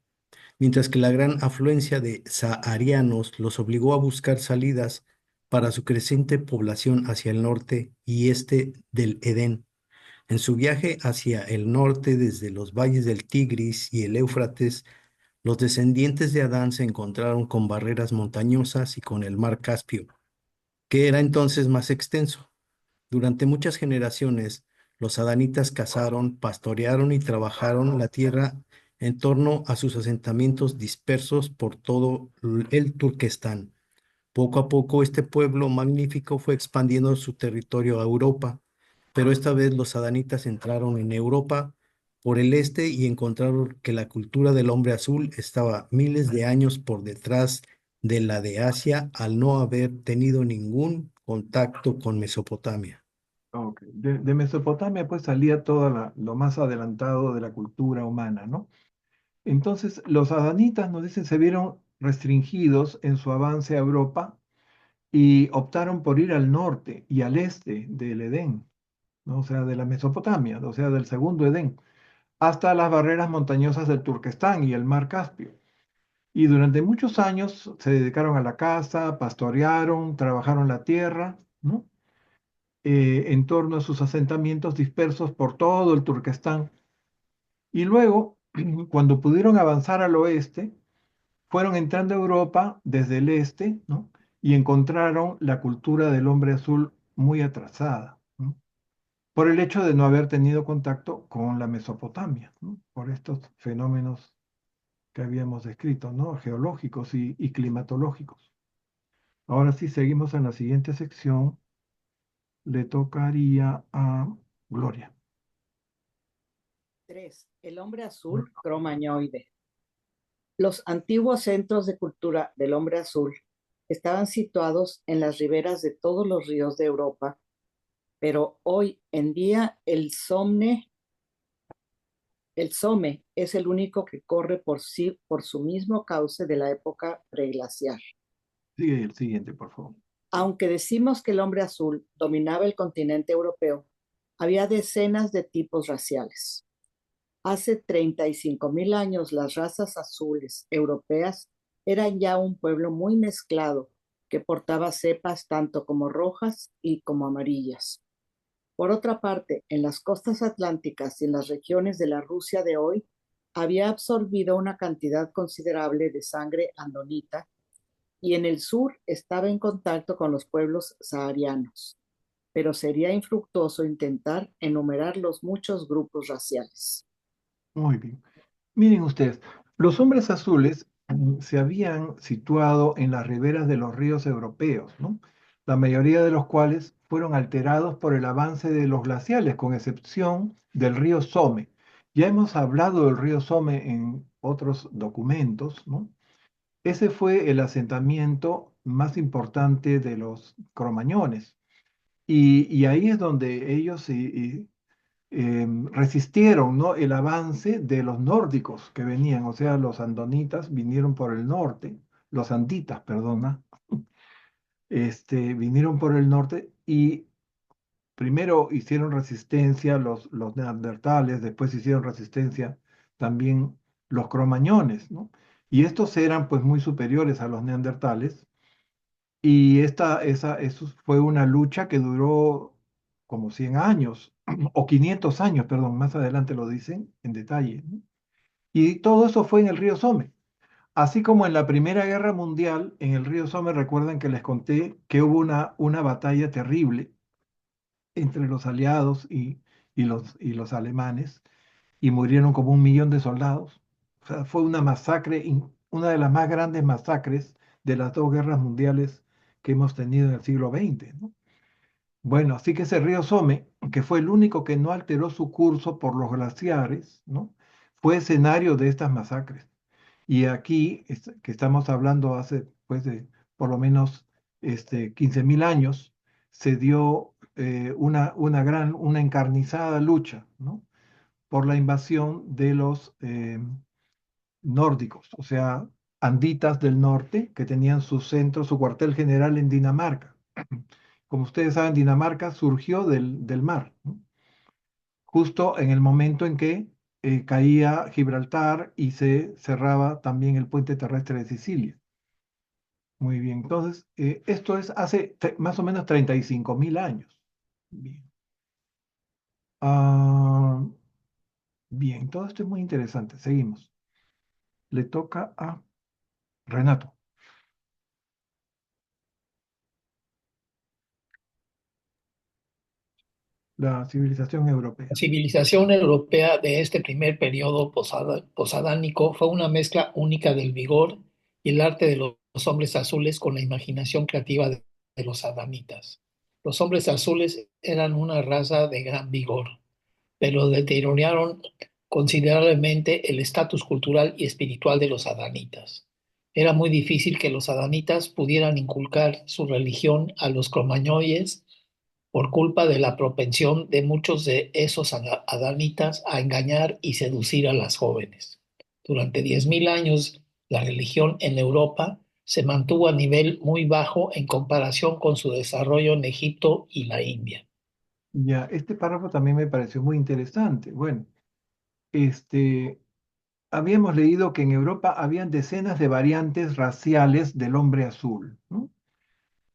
mientras que la gran afluencia de saharianos los obligó a buscar salidas para su creciente población hacia el norte y este del Edén. En su viaje hacia el norte desde los valles del Tigris y el Éufrates, los descendientes de Adán se encontraron con barreras montañosas y con el mar Caspio, que era entonces más extenso. Durante muchas generaciones, los adanitas cazaron, pastorearon y trabajaron la tierra en torno a sus asentamientos dispersos por todo el Turquestán. Poco a poco, este pueblo magnífico fue expandiendo su territorio a Europa, pero esta vez los adanitas entraron en Europa por el este y encontraron que la cultura del hombre azul estaba miles de años por detrás de la de Asia al no haber tenido ningún contacto con Mesopotamia. Ok. De Mesopotamia pues salía todo lo más adelantado de la cultura humana, ¿no? Entonces los adanitas, nos dicen, se vieron restringidos en su avance a Europa y optaron por ir al norte y al este del Edén, ¿no? O sea, de la Mesopotamia, o sea, del segundo Edén, hasta las barreras montañosas del Turquestán y el mar Caspio. Y durante muchos años se dedicaron a la caza, pastorearon, trabajaron la tierra, ¿no? En torno a sus asentamientos dispersos por todo el Turquestán. Y luego, cuando pudieron avanzar al oeste, fueron entrando a Europa desde el este, ¿no? Y encontraron la cultura del hombre azul muy atrasada, ¿no? Por el hecho de no haber tenido contacto con la Mesopotamia, ¿no? Por estos fenómenos que habíamos descrito, ¿no? Geológicos y climatológicos. Ahora sí, seguimos en la siguiente sección. Le tocaría a Gloria. 3. El hombre azul cromañoide. Los antiguos centros de cultura del hombre azul estaban situados en las riberas de todos los ríos de Europa, pero hoy en día el Somme es el único que corre por su mismo cauce de la época preglaciar. Sigue el siguiente, por favor. Aunque decimos que el hombre azul dominaba el continente europeo, había decenas de tipos raciales. Hace 35.000 años las razas azules europeas eran ya un pueblo muy mezclado que portaba cepas tanto como rojas y como amarillas. Por otra parte, en las costas atlánticas y en las regiones de la Rusia de hoy, había absorbido una cantidad considerable de sangre andonita y en el sur estaba en contacto con los pueblos saharianos, pero sería infructuoso intentar enumerar los muchos grupos raciales. Muy bien. Miren ustedes, los hombres azules se habían situado en las riberas de los ríos europeos, ¿no? La mayoría de los cuales fueron alterados por el avance de los glaciales, con excepción del río Somme. Ya hemos hablado del río Somme en otros documentos, ¿no? Ese fue el asentamiento más importante de los cromañones. Y ahí es donde ellos resistieron, ¿no? El avance de los nórdicos que venían, o sea, los andonitas vinieron por el norte, los anditas, perdona, vinieron por el norte y primero hicieron resistencia los neandertales, después hicieron resistencia también los cromañones, ¿no? Y estos eran pues muy superiores a los neandertales y eso fue una lucha que duró como 100 años, o 500 años, perdón, más adelante lo dicen en detalle, ¿no? Y todo eso fue en el río Somme. Así como en la Primera Guerra Mundial, en el río Somme, recuerdan que les conté que hubo una batalla terrible entre los aliados y los alemanes, y murieron como 1 millón de soldados. O sea, fue una masacre, una de las más grandes masacres de las dos guerras mundiales que hemos tenido en el siglo XX, ¿no? Bueno, así que ese río Somme, que fue el único que no alteró su curso por los glaciares, ¿no? Fue escenario de estas masacres. Y aquí, que estamos hablando hace, pues, de por lo menos 15.000 años, se dio una encarnizada lucha, ¿no? Por la invasión de los nórdicos, o sea, anditas del norte, que tenían su centro, su cuartel general en Dinamarca. Como ustedes saben, Dinamarca surgió del mar, ¿no? Justo en el momento en que caía Gibraltar y se cerraba también el puente terrestre de Sicilia. Muy bien, entonces, esto es hace más o menos 35.000 años. Bien. Ah, bien, todo esto es muy interesante. Seguimos. Le toca a Renato. La civilización europea. La civilización europea de este primer periodo posadánico fue una mezcla única del vigor y el arte de los hombres azules con la imaginación creativa de los adamitas. Los hombres azules eran una raza de gran vigor, pero deterioraron considerablemente el estatus cultural y espiritual de los adanitas. Era muy difícil que los adanitas pudieran inculcar su religión a los cromañones por culpa de la propensión de muchos de esos adanitas a engañar y seducir a las jóvenes. Durante 10.000 años, la religión en Europa se mantuvo a nivel muy bajo en comparación con su desarrollo en Egipto y la India. Ya, este párrafo también me pareció muy interesante. Bueno, este, habíamos leído que en Europa habían decenas de variantes raciales del hombre azul, ¿no?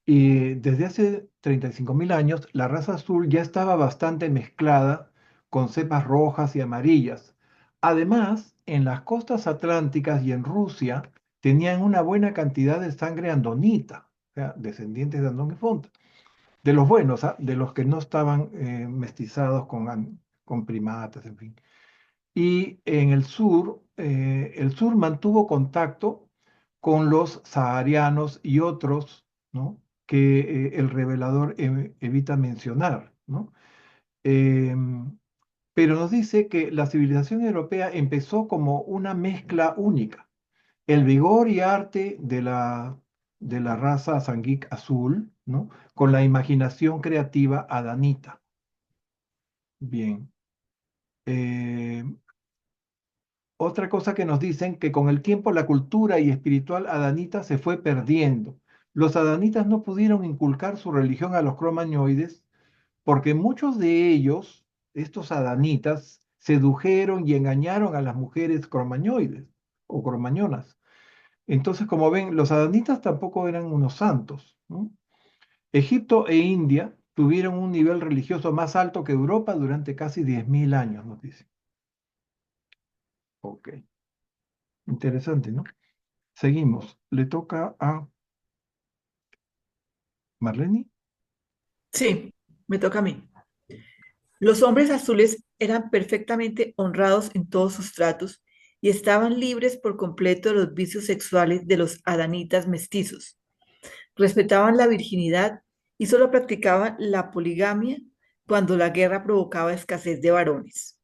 Y desde hace 35.000 años, la raza azul ya estaba bastante mezclada con cepas rojas y amarillas. Además, en las costas atlánticas y en Rusia tenían una buena cantidad de sangre andonita, o sea, descendientes de Andón y Fonta, de los buenos, ¿ah? De los que no estaban mestizados con primates, en fin. Y en el sur mantuvo contacto con los saharianos y otros, ¿no? Que el revelador evita mencionar, ¿no? Em, pero nos dice que la civilización europea empezó como una mezcla única. El vigor y arte de la raza Sanguik azul, ¿no? Con la imaginación creativa adanita. Bien. Otra cosa que nos dicen que con el tiempo la cultura y espiritual adanita se fue perdiendo. Los adanitas no pudieron inculcar su religión a los cromañoides porque muchos de ellos, estos adanitas, sedujeron y engañaron a las mujeres cromañoides o cromañonas. Entonces, como ven, los adanitas tampoco eran unos santos, ¿no? Egipto e India tuvieron un nivel religioso más alto que Europa durante casi 10.000 años, nos dicen. Ok, interesante, ¿no? Seguimos. Le toca a Marlene. Sí, me toca a mí. Los hombres azules eran perfectamente honrados en todos sus tratos y estaban libres por completo de los vicios sexuales de los adanitas mestizos. Respetaban la virginidad y solo practicaban la poligamia cuando la guerra provocaba escasez de varones.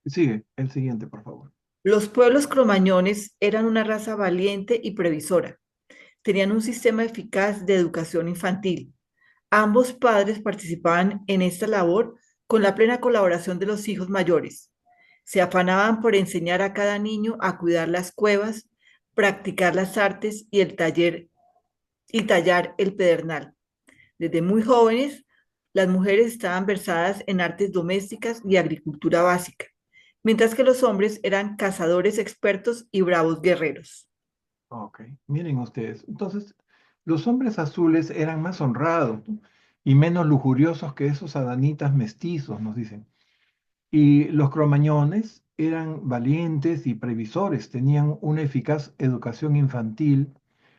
Sigue, el siguiente, por favor. Los pueblos cromañones eran una raza valiente y previsora. Tenían un sistema eficaz de educación infantil. Ambos padres participaban en esta labor con la plena colaboración de los hijos mayores. Se afanaban por enseñar a cada niño a cuidar las cuevas, practicar las artes y el taller y tallar el pedernal. Desde muy jóvenes, las mujeres estaban versadas en artes domésticas y agricultura básica, mientras que los hombres eran cazadores expertos y bravos guerreros. Ok, miren ustedes. Entonces, los hombres azules eran más honrados, ¿no? Y menos lujuriosos que esos adanitas mestizos, nos dicen. Y los cromañones eran valientes y previsores, tenían una eficaz educación infantil,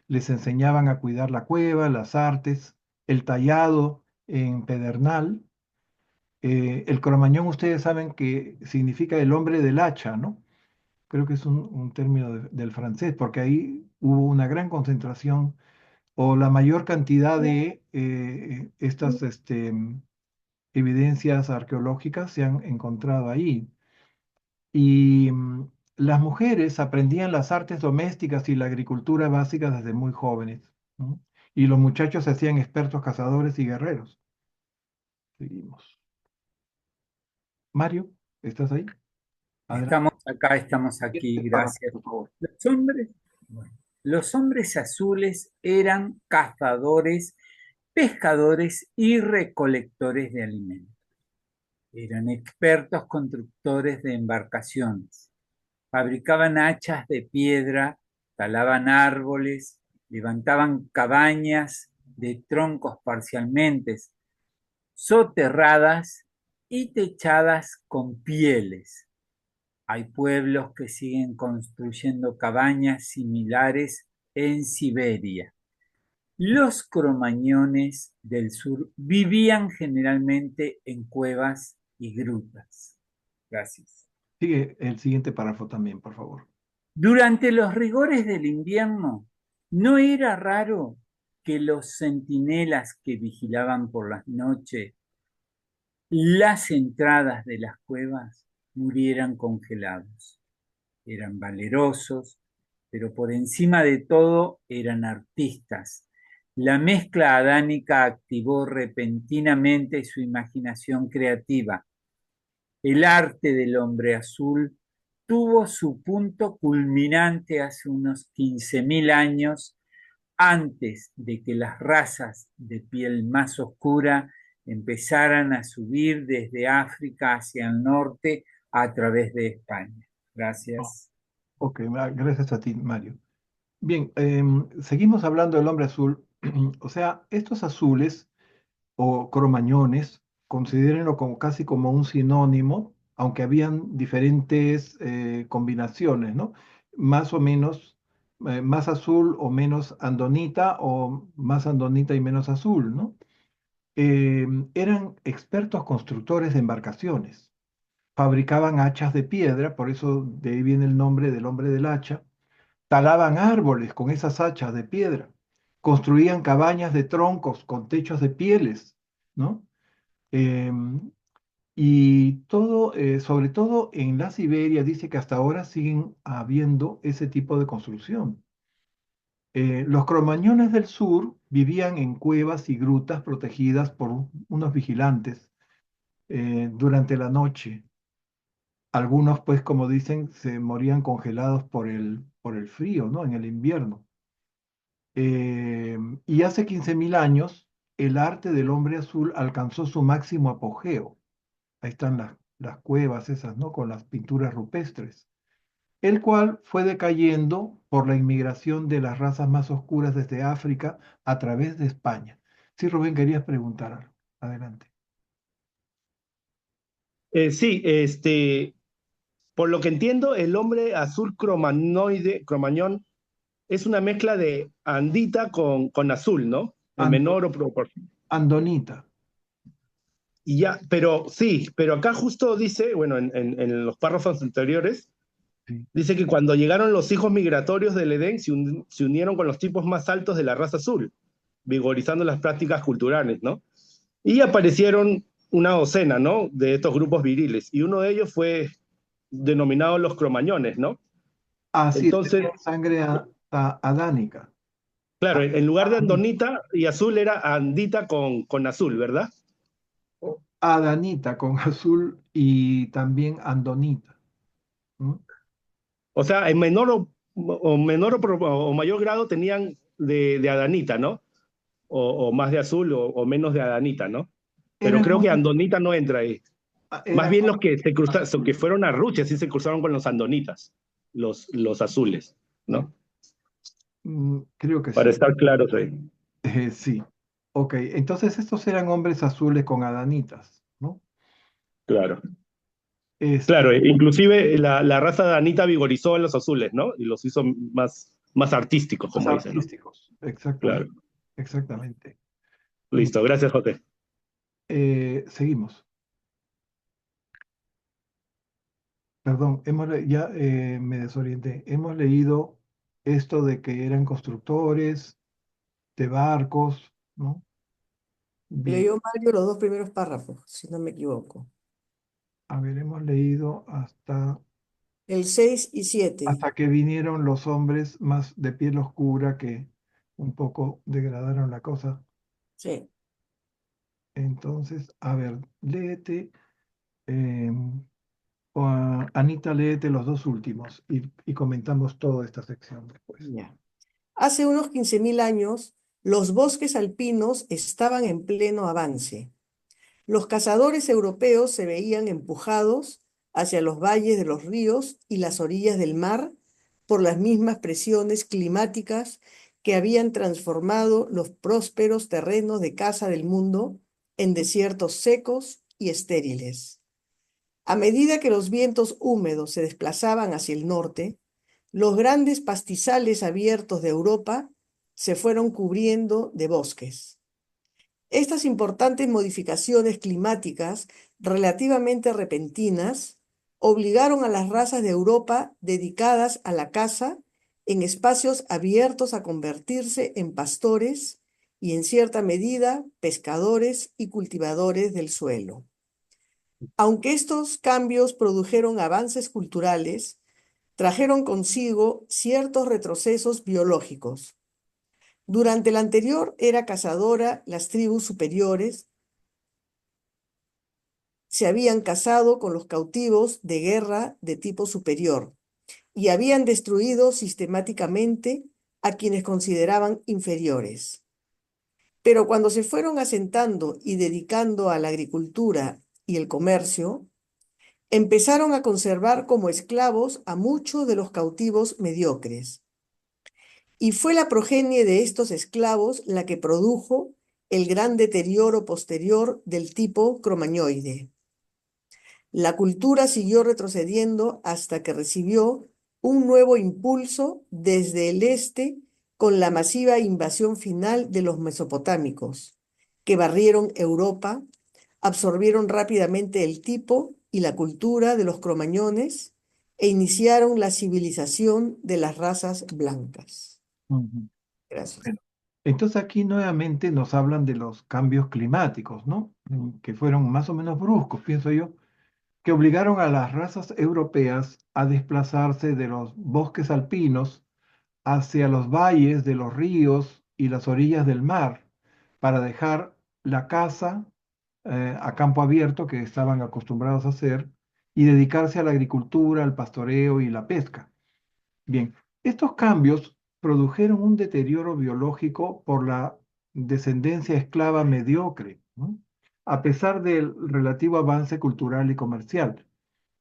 les enseñaban a cuidar la cueva, las artes, el tallado en pedernal. El cromañón, ustedes saben que significa el hombre del hacha, ¿no? Creo que es un término del francés, porque ahí hubo una gran concentración o la mayor cantidad de estas evidencias arqueológicas se han encontrado ahí. Y las mujeres aprendían las artes domésticas y la agricultura básica desde muy jóvenes, ¿no? Y los muchachos se hacían expertos cazadores y guerreros. Seguimos. Mario, ¿estás ahí? Adelante. Estamos aquí, Siguiente párrafo, gracias. por favor. Bueno, los hombres azules eran cazadores, pescadores y recolectores de alimentos. Eran expertos constructores de embarcaciones. Fabricaban hachas de piedra, talaban árboles, levantaban cabañas de troncos parcialmente soterradas y techadas con pieles. Hay pueblos que siguen construyendo cabañas similares en Siberia. Los cromañones del sur vivían generalmente en cuevas y grutas. Gracias. Sigue el siguiente párrafo también, por favor. Durante los rigores del invierno, no era raro que los centinelas que vigilaban por las noches las entradas de las cuevas murieran congelados. Eran valerosos, pero por encima de todo eran artistas. La mezcla adánica activó repentinamente su imaginación creativa. El arte del hombre azul tuvo su punto culminante hace unos 15.000 años, antes de que las razas de piel más oscura empezaran a subir desde África hacia el norte a través de España. Gracias. Ok, gracias a ti, Mario. Bien, seguimos hablando del hombre azul. O sea, estos azules o cromañones, considérenlo como casi como un sinónimo, aunque habían diferentes combinaciones, ¿no? Más o menos, más azul o menos andonita, o más andonita y menos azul, ¿no? Eran expertos constructores de embarcaciones. Fabricaban hachas de piedra, por eso de ahí viene el nombre del hombre del hacha. Talaban árboles con esas hachas de piedra. Construían cabañas de troncos con techos de pieles, ¿no? Em, y todo, sobre todo en la Siberia, dice que hasta ahora siguen habiendo ese tipo de construcción. Los cromañones del sur vivían en cuevas y grutas protegidas por unos vigilantes durante la noche. Algunos, pues, como dicen, se morían congelados por el frío, ¿no? En el invierno. Y hace 15.000 años, el arte del hombre azul alcanzó su máximo apogeo. Ahí están las cuevas esas, ¿no? Con las pinturas rupestres. El cual fue decayendo por la inmigración de las razas más oscuras desde África a través de España. Sí, Rubén, querías preguntar algo. Adelante. Sí, por lo que entiendo, el hombre azul cromañón, es una mezcla de andita con azul, ¿no? En Ando- menor o proporción. Andonita. Y ya, pero sí, pero acá justo dice, bueno, en los párrafos anteriores, Sí. dice que cuando llegaron los hijos migratorios del Edén, se unieron con los tipos más altos de la raza azul, vigorizando las prácticas culturales, ¿no? Y aparecieron una docena, ¿no? De estos grupos viriles, y uno de ellos fue denominado los cromañones, ¿no? Así es, Entonces, tenían sangre adánica. claro, Ah, en lugar de andonita y azul era andita con azul, ¿verdad? Adanita con azul y también andonita. ¿Mm? O sea, en menor o mayor grado tenían de adanita, ¿no? O más de azul o menos de adanita, ¿no? Pero Eran creo que hombres, andonita no entra ahí. Más eran bien los que hombres se cruzaron, que azules. fueron a Rusia, sí se cruzaron con los andonitas, los azules, ¿no? Creo que Para sí. estar claros ahí. Sí. Ok, entonces estos eran hombres azules con adanitas, ¿no? Claro. Este, Claro, inclusive la raza danita vigorizó a los azules, ¿no? Y los hizo más artísticos, más como dicen, ¿no? artísticos, Claro. exactamente, exactamente. Listo, gracias, Jote. Seguimos. Perdón, ya me desorienté. Hemos leído esto de que eran constructores de barcos, ¿no? Bien, Leyó Mario los dos primeros párrafos, si no me equivoco. a ver, hemos leído El 6 y 7. hasta que vinieron los hombres más de piel oscura que un poco degradaron la cosa. Sí. Entonces, a ver, léete, Anita, léete los dos últimos y comentamos toda esta sección después. Ya. Hace unos 15.000 años, los bosques alpinos estaban en pleno avance. Los cazadores europeos se veían empujados hacia los valles de los ríos y las orillas del mar por las mismas presiones climáticas que habían transformado los prósperos terrenos de caza del mundo en desiertos secos y estériles. A medida que los vientos húmedos se desplazaban hacia el norte, los grandes pastizales abiertos de Europa se fueron cubriendo de bosques. Estas importantes modificaciones climáticas relativamente repentinas obligaron a las razas de Europa dedicadas a la caza en espacios abiertos a convertirse en pastores y en cierta medida pescadores y cultivadores del suelo. Aunque estos cambios produjeron avances culturales, trajeron consigo ciertos retrocesos biológicos. Durante la anterior era cazadora, las tribus superiores se habían casado con los cautivos de guerra de tipo superior y habían destruido sistemáticamente a quienes consideraban inferiores. Pero cuando se fueron asentando y dedicando a la agricultura y el comercio, empezaron a conservar como esclavos a muchos de los cautivos mediocres. Y fue la progenie de estos esclavos la que produjo el gran deterioro posterior del tipo cromañoide. La cultura siguió retrocediendo hasta que recibió un nuevo impulso desde el este con la masiva invasión final de los mesopotámicos, que barrieron Europa, absorbieron rápidamente el tipo y la cultura de los cromañones e iniciaron la civilización de las razas blancas. Ujú. Gracias. Bueno, entonces aquí nuevamente nos hablan de los cambios climáticos, ¿no? Que fueron más o menos bruscos, pienso yo, que obligaron a las razas europeas a desplazarse de los bosques alpinos hacia los valles de los ríos y las orillas del mar para dejar la caza a campo abierto que estaban acostumbrados a hacer y dedicarse a la agricultura, al pastoreo y la pesca. Bien, estos cambios produjeron un deterioro biológico por la descendencia esclava mediocre, ¿no? A pesar del relativo avance cultural y comercial.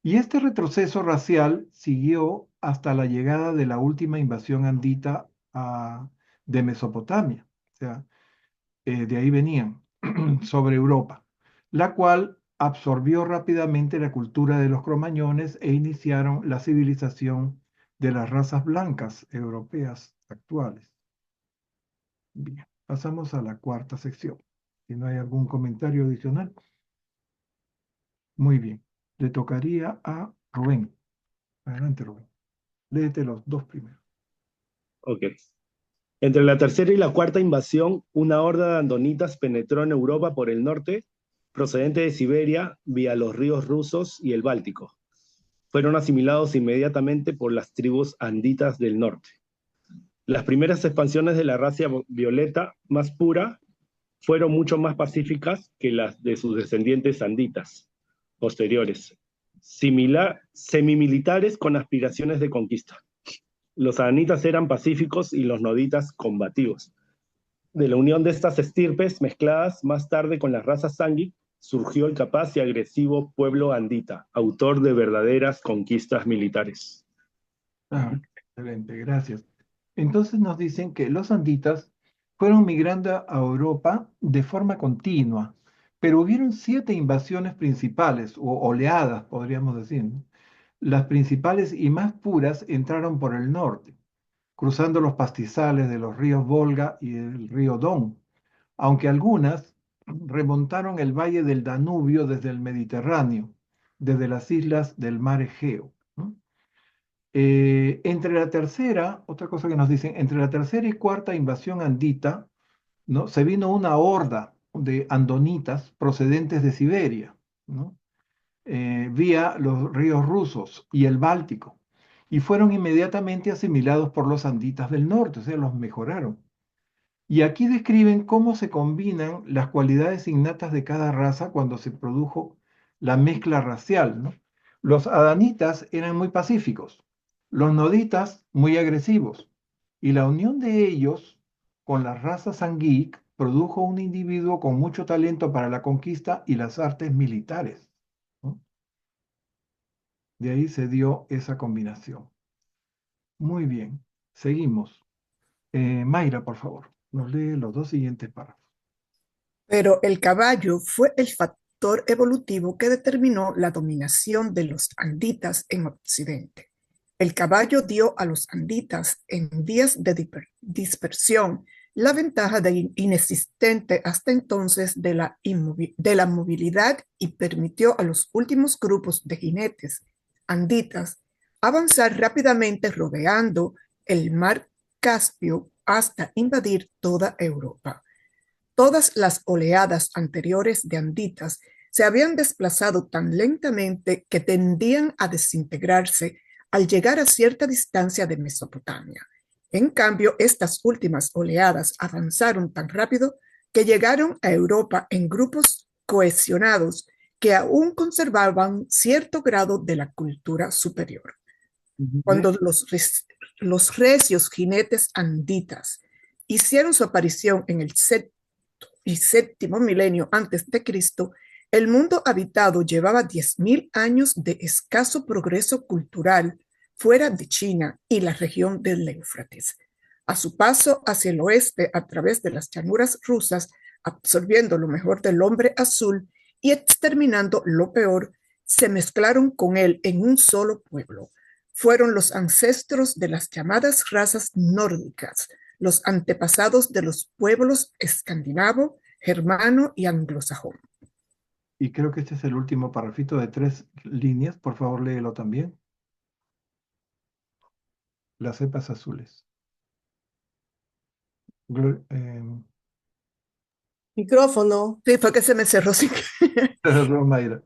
Y este retroceso racial siguió hasta la llegada de la última invasión andita de Mesopotamia. O sea, de ahí venían, sobre Europa, la cual absorbió rápidamente la cultura de los cromañones e iniciaron la civilización de las razas blancas europeas actuales. Bien, pasamos a la cuarta sección. Si no hay algún comentario adicional. Muy bien, le tocaría a Rubén. Adelante, Rubén. Léete los dos primeros. Ok. Entre la tercera y la cuarta invasión, una horda de andonitas penetró en Europa por el norte, procedente de Siberia, vía los ríos rusos y el Báltico. Fueron asimilados inmediatamente por las tribus anditas del norte. Las primeras expansiones de la raza violeta más pura fueron mucho más pacíficas que las de sus descendientes anditas posteriores, semimilitares con aspiraciones de conquista. Los adanitas eran pacíficos y los noditas combativos. De la unión de estas estirpes mezcladas más tarde con las razas sangui, surgió el capaz y agresivo pueblo andita, autor de verdaderas conquistas militares. Excelente, gracias. Entonces nos dicen que los anditas fueron migrando a Europa de forma continua, Pero hubieron 7 invasiones principales, o oleadas, podríamos decir, ¿no? Las principales y más puras entraron por el norte, cruzando los pastizales de los ríos Volga y el río Don, aunque algunas remontaron el valle del Danubio desde el Mediterráneo, desde las islas del mar Egeo, ¿no? Entre la tercera, otra cosa que nos dicen, entre la tercera y cuarta invasión andita, ¿no? Se vino una horda de andonitas procedentes de Siberia, ¿no? Vía los ríos rusos y el Báltico, y fueron inmediatamente asimilados por los anditas del norte, o sea, los mejoraron. Y aquí describen cómo se combinan las cualidades innatas de cada raza cuando se produjo la mezcla racial, ¿no? Los adanitas eran muy pacíficos, los noditas muy agresivos, y la unión de ellos con la raza Sangiik produjo un individuo con mucho talento para la conquista y las artes militares, ¿no? De ahí se dio esa combinación. Muy bien, seguimos. Mayra, por favor, nos lee los 2 siguientes párrafos. Pero el caballo fue el factor evolutivo que determinó la dominación de los anditas en Occidente. El caballo dio a los anditas en vías de dispersión la ventaja inexistente hasta entonces de la movilidad y permitió a los últimos grupos de jinetes anditas avanzar rápidamente rodeando el mar Caspio hasta invadir toda Europa. Todas las oleadas anteriores de anditas se habían desplazado tan lentamente que tendían a desintegrarse al llegar a cierta distancia de Mesopotamia. En cambio, estas últimas oleadas avanzaron tan rápido que llegaron a Europa en grupos cohesionados que aún conservaban cierto grado de la cultura superior. Cuando los recios jinetes anditas hicieron su aparición en el séptimo milenio antes de Cristo, el mundo habitado llevaba 10.000 años de escaso progreso cultural fuera de China y la región del Éufrates. A su paso hacia el oeste a través de las llanuras rusas, absorbiendo lo mejor del hombre azul y exterminando lo peor, se mezclaron con él en un solo pueblo. Fueron los ancestros de las llamadas razas nórdicas, los antepasados de los pueblos escandinavo, germano y anglosajón. Y creo que este es el último parrafito de 3 líneas. Por favor, léelo también. Las cepas azules. Micrófono. Sí, fue que se me cerró. Sí. Perdón, Mayra.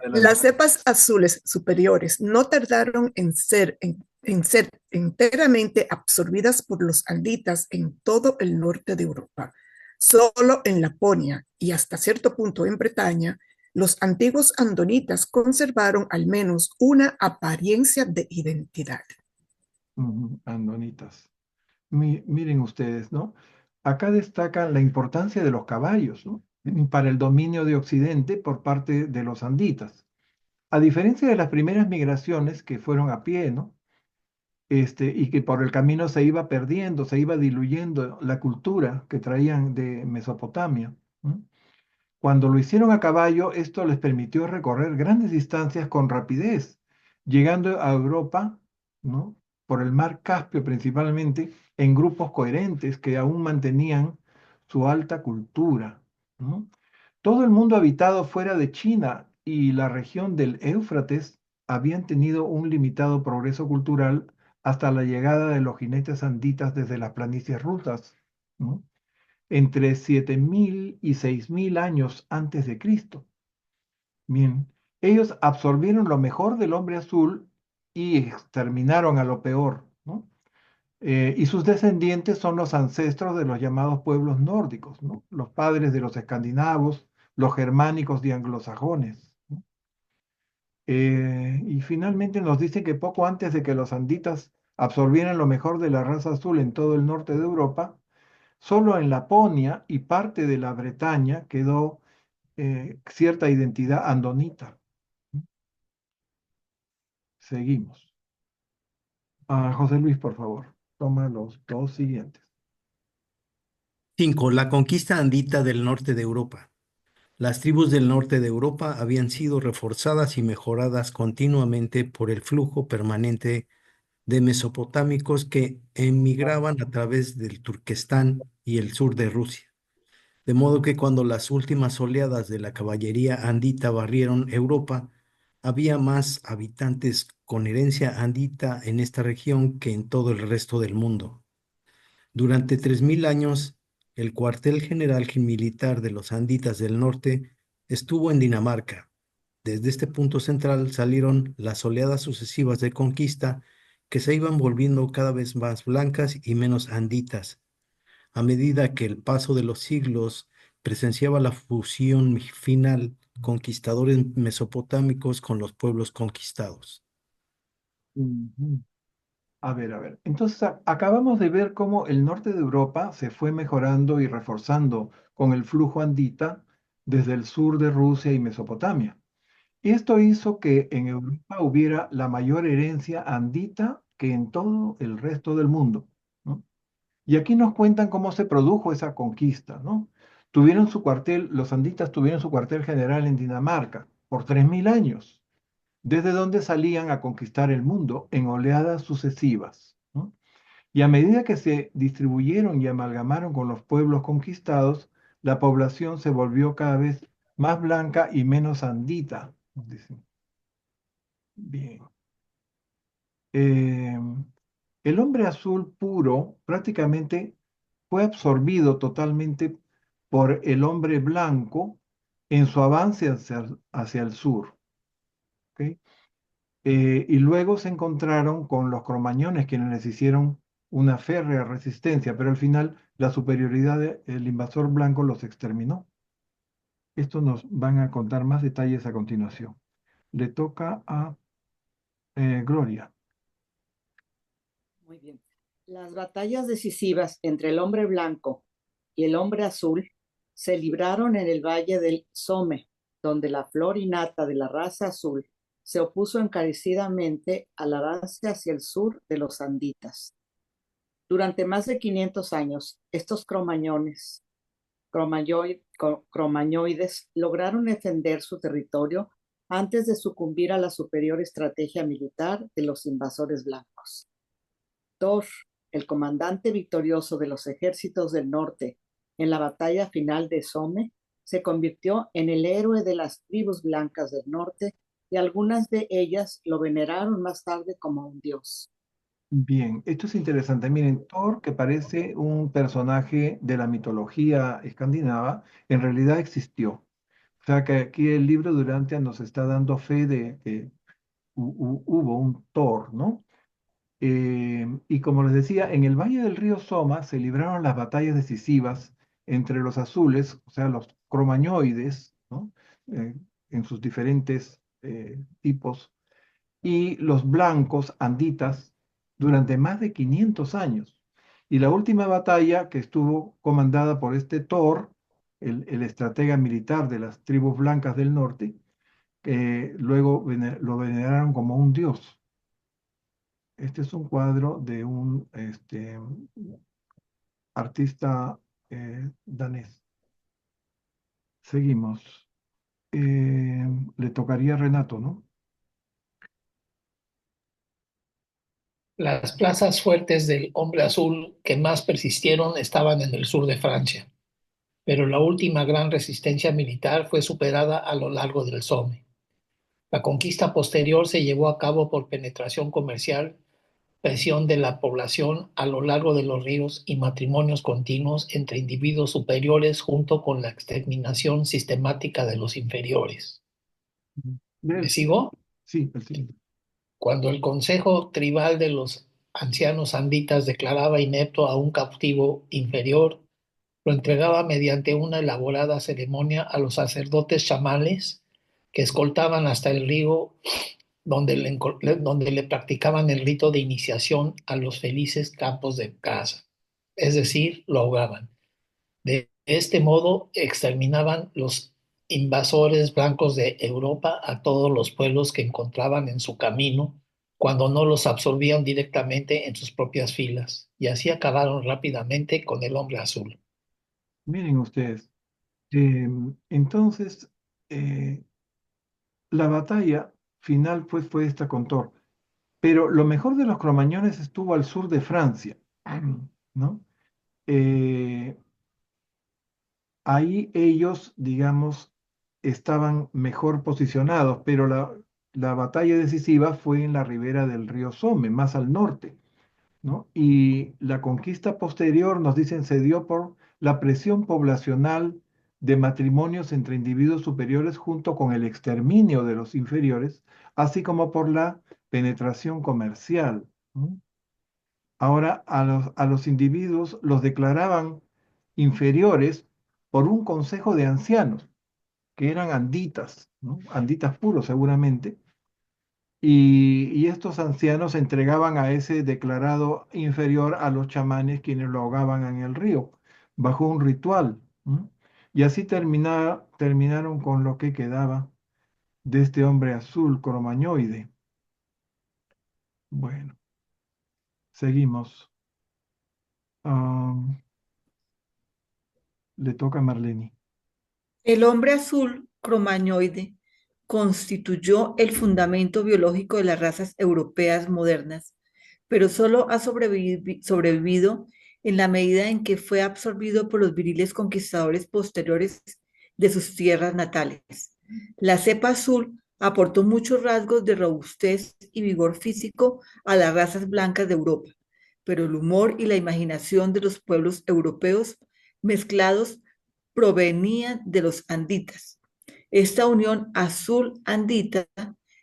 Las cepas azules superiores no tardaron en ser enteramente absorbidas por los anditas en todo el norte de Europa. Solo en Laponia y hasta cierto punto en Bretaña, los antiguos andonitas conservaron al menos una apariencia de identidad. Andonitas. Miren ustedes, ¿no? Acá destacan la importancia de los caballos, ¿no? Para el dominio de Occidente por parte de los anditas. A diferencia de las primeras migraciones que fueron a pie, ¿no? Y que por el camino se iba perdiendo, se iba diluyendo la cultura que traían de Mesopotamia, ¿no? Cuando lo hicieron a caballo, esto les permitió recorrer grandes distancias con rapidez, llegando a Europa, ¿no? Por el mar Caspio principalmente, en grupos coherentes que aún mantenían su alta cultura, ¿no? Todo el mundo habitado fuera de China y la región del Éufrates habían tenido un limitado progreso cultural hasta la llegada de los jinetes anditas desde las planicies rusas, ¿no? Entre 7.000 y 6.000 años antes de Cristo. Bien, ellos absorbieron lo mejor del hombre azul y exterminaron a lo peor, ¿no? Y sus descendientes son los ancestros de los llamados pueblos nórdicos, ¿no? Los padres de los escandinavos, los germánicos y anglosajones, ¿no? Y finalmente nos dice que poco antes de que los anditas absorbieran lo mejor de la raza azul en todo el norte de Europa, solo en Laponia y parte de la Bretaña quedó cierta identidad andonita. Seguimos. José Luis, por favor, toma los 2 siguientes. 5. La conquista andita del norte de Europa. Las tribus del norte de Europa habían sido reforzadas y mejoradas continuamente por el flujo permanente de mesopotámicos que emigraban a través del Turquestán y el sur de Rusia. De modo que cuando las últimas oleadas de la caballería andita barrieron Europa, había más habitantes con herencia andita en esta región que en todo el resto del mundo. Durante 3000 años, el cuartel general militar de los anditas del norte estuvo en Dinamarca. Desde este punto central salieron las oleadas sucesivas de conquista que se iban volviendo cada vez más blancas y menos anditas, a medida que el paso de los siglos presenciaba la fusión final conquistadores mesopotámicos con los pueblos conquistados. Ujú. A ver, a ver. Entonces, acabamos de ver cómo el norte de Europa se fue mejorando y reforzando con el flujo andita desde el sur de Rusia y Mesopotamia. Y esto hizo que en Europa hubiera la mayor herencia andita que en todo el resto del mundo, ¿no? Y aquí nos cuentan cómo se produjo esa conquista, ¿no? Tuvieron su cuartel, los anditas tuvieron su cuartel general en Dinamarca por 3000 años, desde donde salían a conquistar el mundo en oleadas sucesivas, ¿no? Y a medida que se distribuyeron y amalgamaron con los pueblos conquistados, la población se volvió cada vez más blanca y menos andita, nos dicen. Bien. Eh, el hombre azul puro prácticamente fue absorbido totalmente por el hombre blanco en su avance hacia el sur. ¿Ok? Y luego se encontraron con los cromañones, quienes les hicieron una férrea resistencia, pero al final la superioridad del invasor blanco los exterminó. Esto nos van a contar más detalles a continuación. Le toca a Gloria. Muy bien. Las batallas decisivas entre el hombre blanco y el hombre azul se libraron en el valle del Somme, donde la flor innata de la raza azul se opuso encarecidamente al avance hacia el sur de los anditas. Durante más de 500 años, estos cromañoides lograron defender su territorio antes de sucumbir a la superior estrategia militar de los invasores blancos. Thor, el comandante victorioso de los ejércitos del norte en la batalla final de Somme, se convirtió en el héroe de las tribus blancas del norte y algunas de ellas lo veneraron más tarde como un dios. Bien, esto es interesante. Miren, Thor, que parece un personaje de la mitología escandinava, en realidad existió. O sea que aquí el libro Durantia nos está dando fe de que hubo un Thor, ¿no? Y como les decía, en el valle del río Soma se libraron las batallas decisivas entre los azules, o sea, los cromañoides, ¿no? Eh, en sus diferentes tipos, y los blancos anditas durante más de 500 años. Y la última batalla que estuvo comandada por este Thor, el estratega militar de las tribus blancas del norte, que luego lo veneraron como un dios. Este es un cuadro de un artista danés. Seguimos. Le tocaría a Renato, ¿no? Las plazas fuertes del hombre azul que más persistieron estaban en el sur de Francia, pero la última gran resistencia militar fue superada a lo largo del Somme. La conquista posterior se llevó a cabo por penetración comercial, presión de la población a lo largo de los ríos y matrimonios continuos entre individuos superiores junto con la exterminación sistemática de los inferiores. ¿Me sigo? Sí, el siguiente. Cuando el consejo tribal de los ancianos anditas declaraba inepto a un cautivo inferior, lo entregaba mediante una elaborada ceremonia a los sacerdotes chamanes que escoltaban hasta el río donde le practicaban el rito de iniciación a los felices campos de caza, es decir, lo ahogaban. De este modo exterminaban los invasores blancos de Europa a todos los pueblos que encontraban en su camino cuando no los absorbían directamente en sus propias filas, y así acabaron rápidamente con el hombre azul. Miren ustedes, Entonces, la batalla final pues fue esta con Thor. Pero lo mejor de los cromañones estuvo al sur de Francia, ¿no? Eh, Ahí ellos, digamos, estaban mejor posicionados, pero la batalla decisiva fue en la ribera del río Somme, más al norte, ¿no? Y la conquista posterior, nos dicen, se dio por la presión poblacional de matrimonios entre individuos superiores junto con el exterminio de los inferiores, así como por la penetración comercial, ¿no? Ahora a los individuos los declaraban inferiores por un consejo de ancianos, que eran anditas, ¿no? Anditas puros seguramente, y estos ancianos entregaban a ese declarado inferior a los chamanes quienes lo ahogaban en el río, bajo un ritual, ¿no? Y así terminaron con lo que quedaba de este hombre azul cromañoide. Bueno, seguimos. Am, Le toca a Marlene. El hombre azul cromañoide constituyó el fundamento biológico de las razas europeas modernas, pero solo ha sobrevivido en la medida en que fue absorbido por los viriles conquistadores posteriores de sus tierras natales. La cepa azul aportó muchos rasgos de robustez y vigor físico a las razas blancas de Europa, pero el humor y la imaginación de los pueblos europeos mezclados provenían de los anditas. Esta unión azul-andita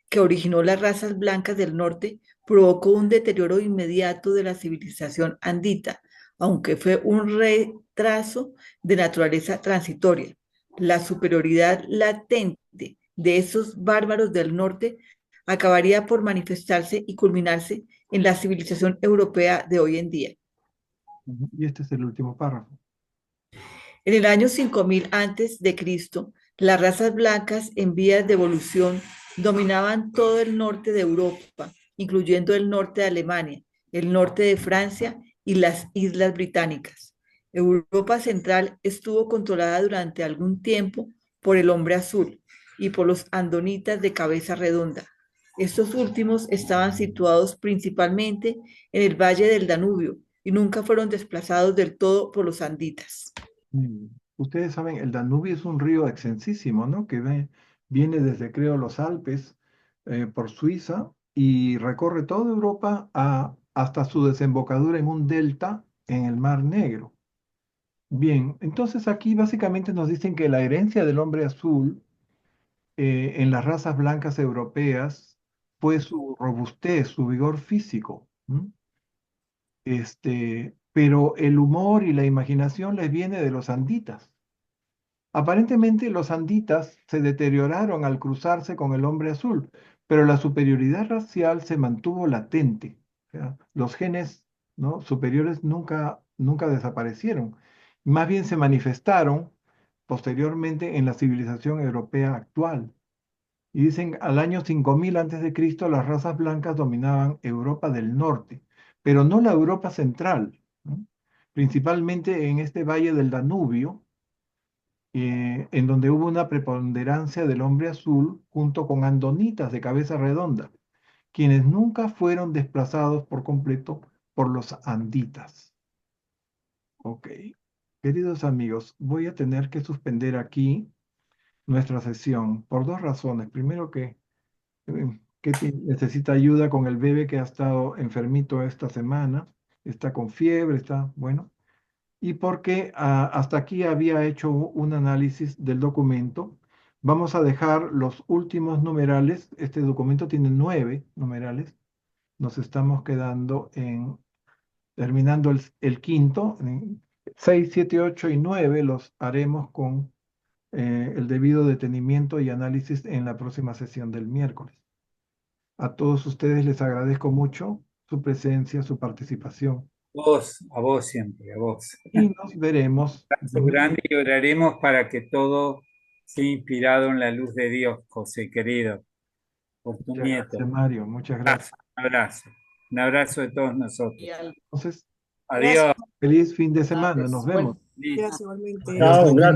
que originó las razas blancas del norte provocó un deterioro inmediato de la civilización andita, aunque fue un retraso de naturaleza transitoria. La superioridad latente de esos bárbaros del norte acabaría por manifestarse y culminarse en la civilización europea de hoy en día. Y este es el último párrafo. En el año 5000 antes de Cristo, las razas blancas en vías de evolución dominaban todo el norte de Europa, incluyendo el norte de Alemania, el norte de Francia y las Islas Británicas. Europa Central estuvo controlada durante algún tiempo por el hombre azul y por los andonitas de cabeza redonda. Estos últimos estaban situados principalmente en el valle del Danubio y nunca fueron desplazados del todo por los anditas. Ustedes saben, el Danubio es un río extensísimo, ¿no? Viene desde, creo, los Alpes por Suiza y recorre toda Europa hasta su desembocadura en un delta en el Mar Negro. Bien, entonces aquí básicamente nos dicen que la herencia del hombre azul en las razas blancas europeas fue su robustez, su vigor físico. Pero el humor y la imaginación les viene de los anditas. Aparentemente los anditas se deterioraron al cruzarse con el hombre azul, pero la superioridad racial se mantuvo latente. O sea, los genes, ¿no?, superiores nunca desaparecieron. Más bien se manifestaron posteriormente en la civilización europea actual. Y dicen, al año 5000 antes de Cristo, las razas blancas dominaban Europa del norte, pero no la Europa central, ¿no? Principalmente en este valle del Danubio, en donde hubo una preponderancia del hombre azul junto con andonitas de cabeza redonda, quienes nunca fueron desplazados por completo por los anditas. Ok, queridos amigos, voy a tener que suspender aquí nuestra sesión por dos razones. Primero que necesita ayuda con el bebé que ha estado enfermito esta semana, está con fiebre, está, bueno, y porque hasta aquí había hecho un análisis del documento. Vamos a dejar los últimos numerales. Este documento tiene 9 numerales. Nos estamos quedando terminando el quinto. 6, 7, 8 y 9 los haremos con el debido detenimiento y análisis en la próxima sesión del miércoles. A todos ustedes les agradezco mucho su presencia, su participación. A vos siempre, a vos. Y nos veremos. Un abrazo grande y oraremos para que todo sea inspirado en la luz de Dios, José querido, por tu nieto. Gracias, Mario, muchas gracias. Un abrazo de todos nosotros. Entonces, adiós. Feliz fin de semana, nos vemos. Gracias igualmente. Chao, gracias.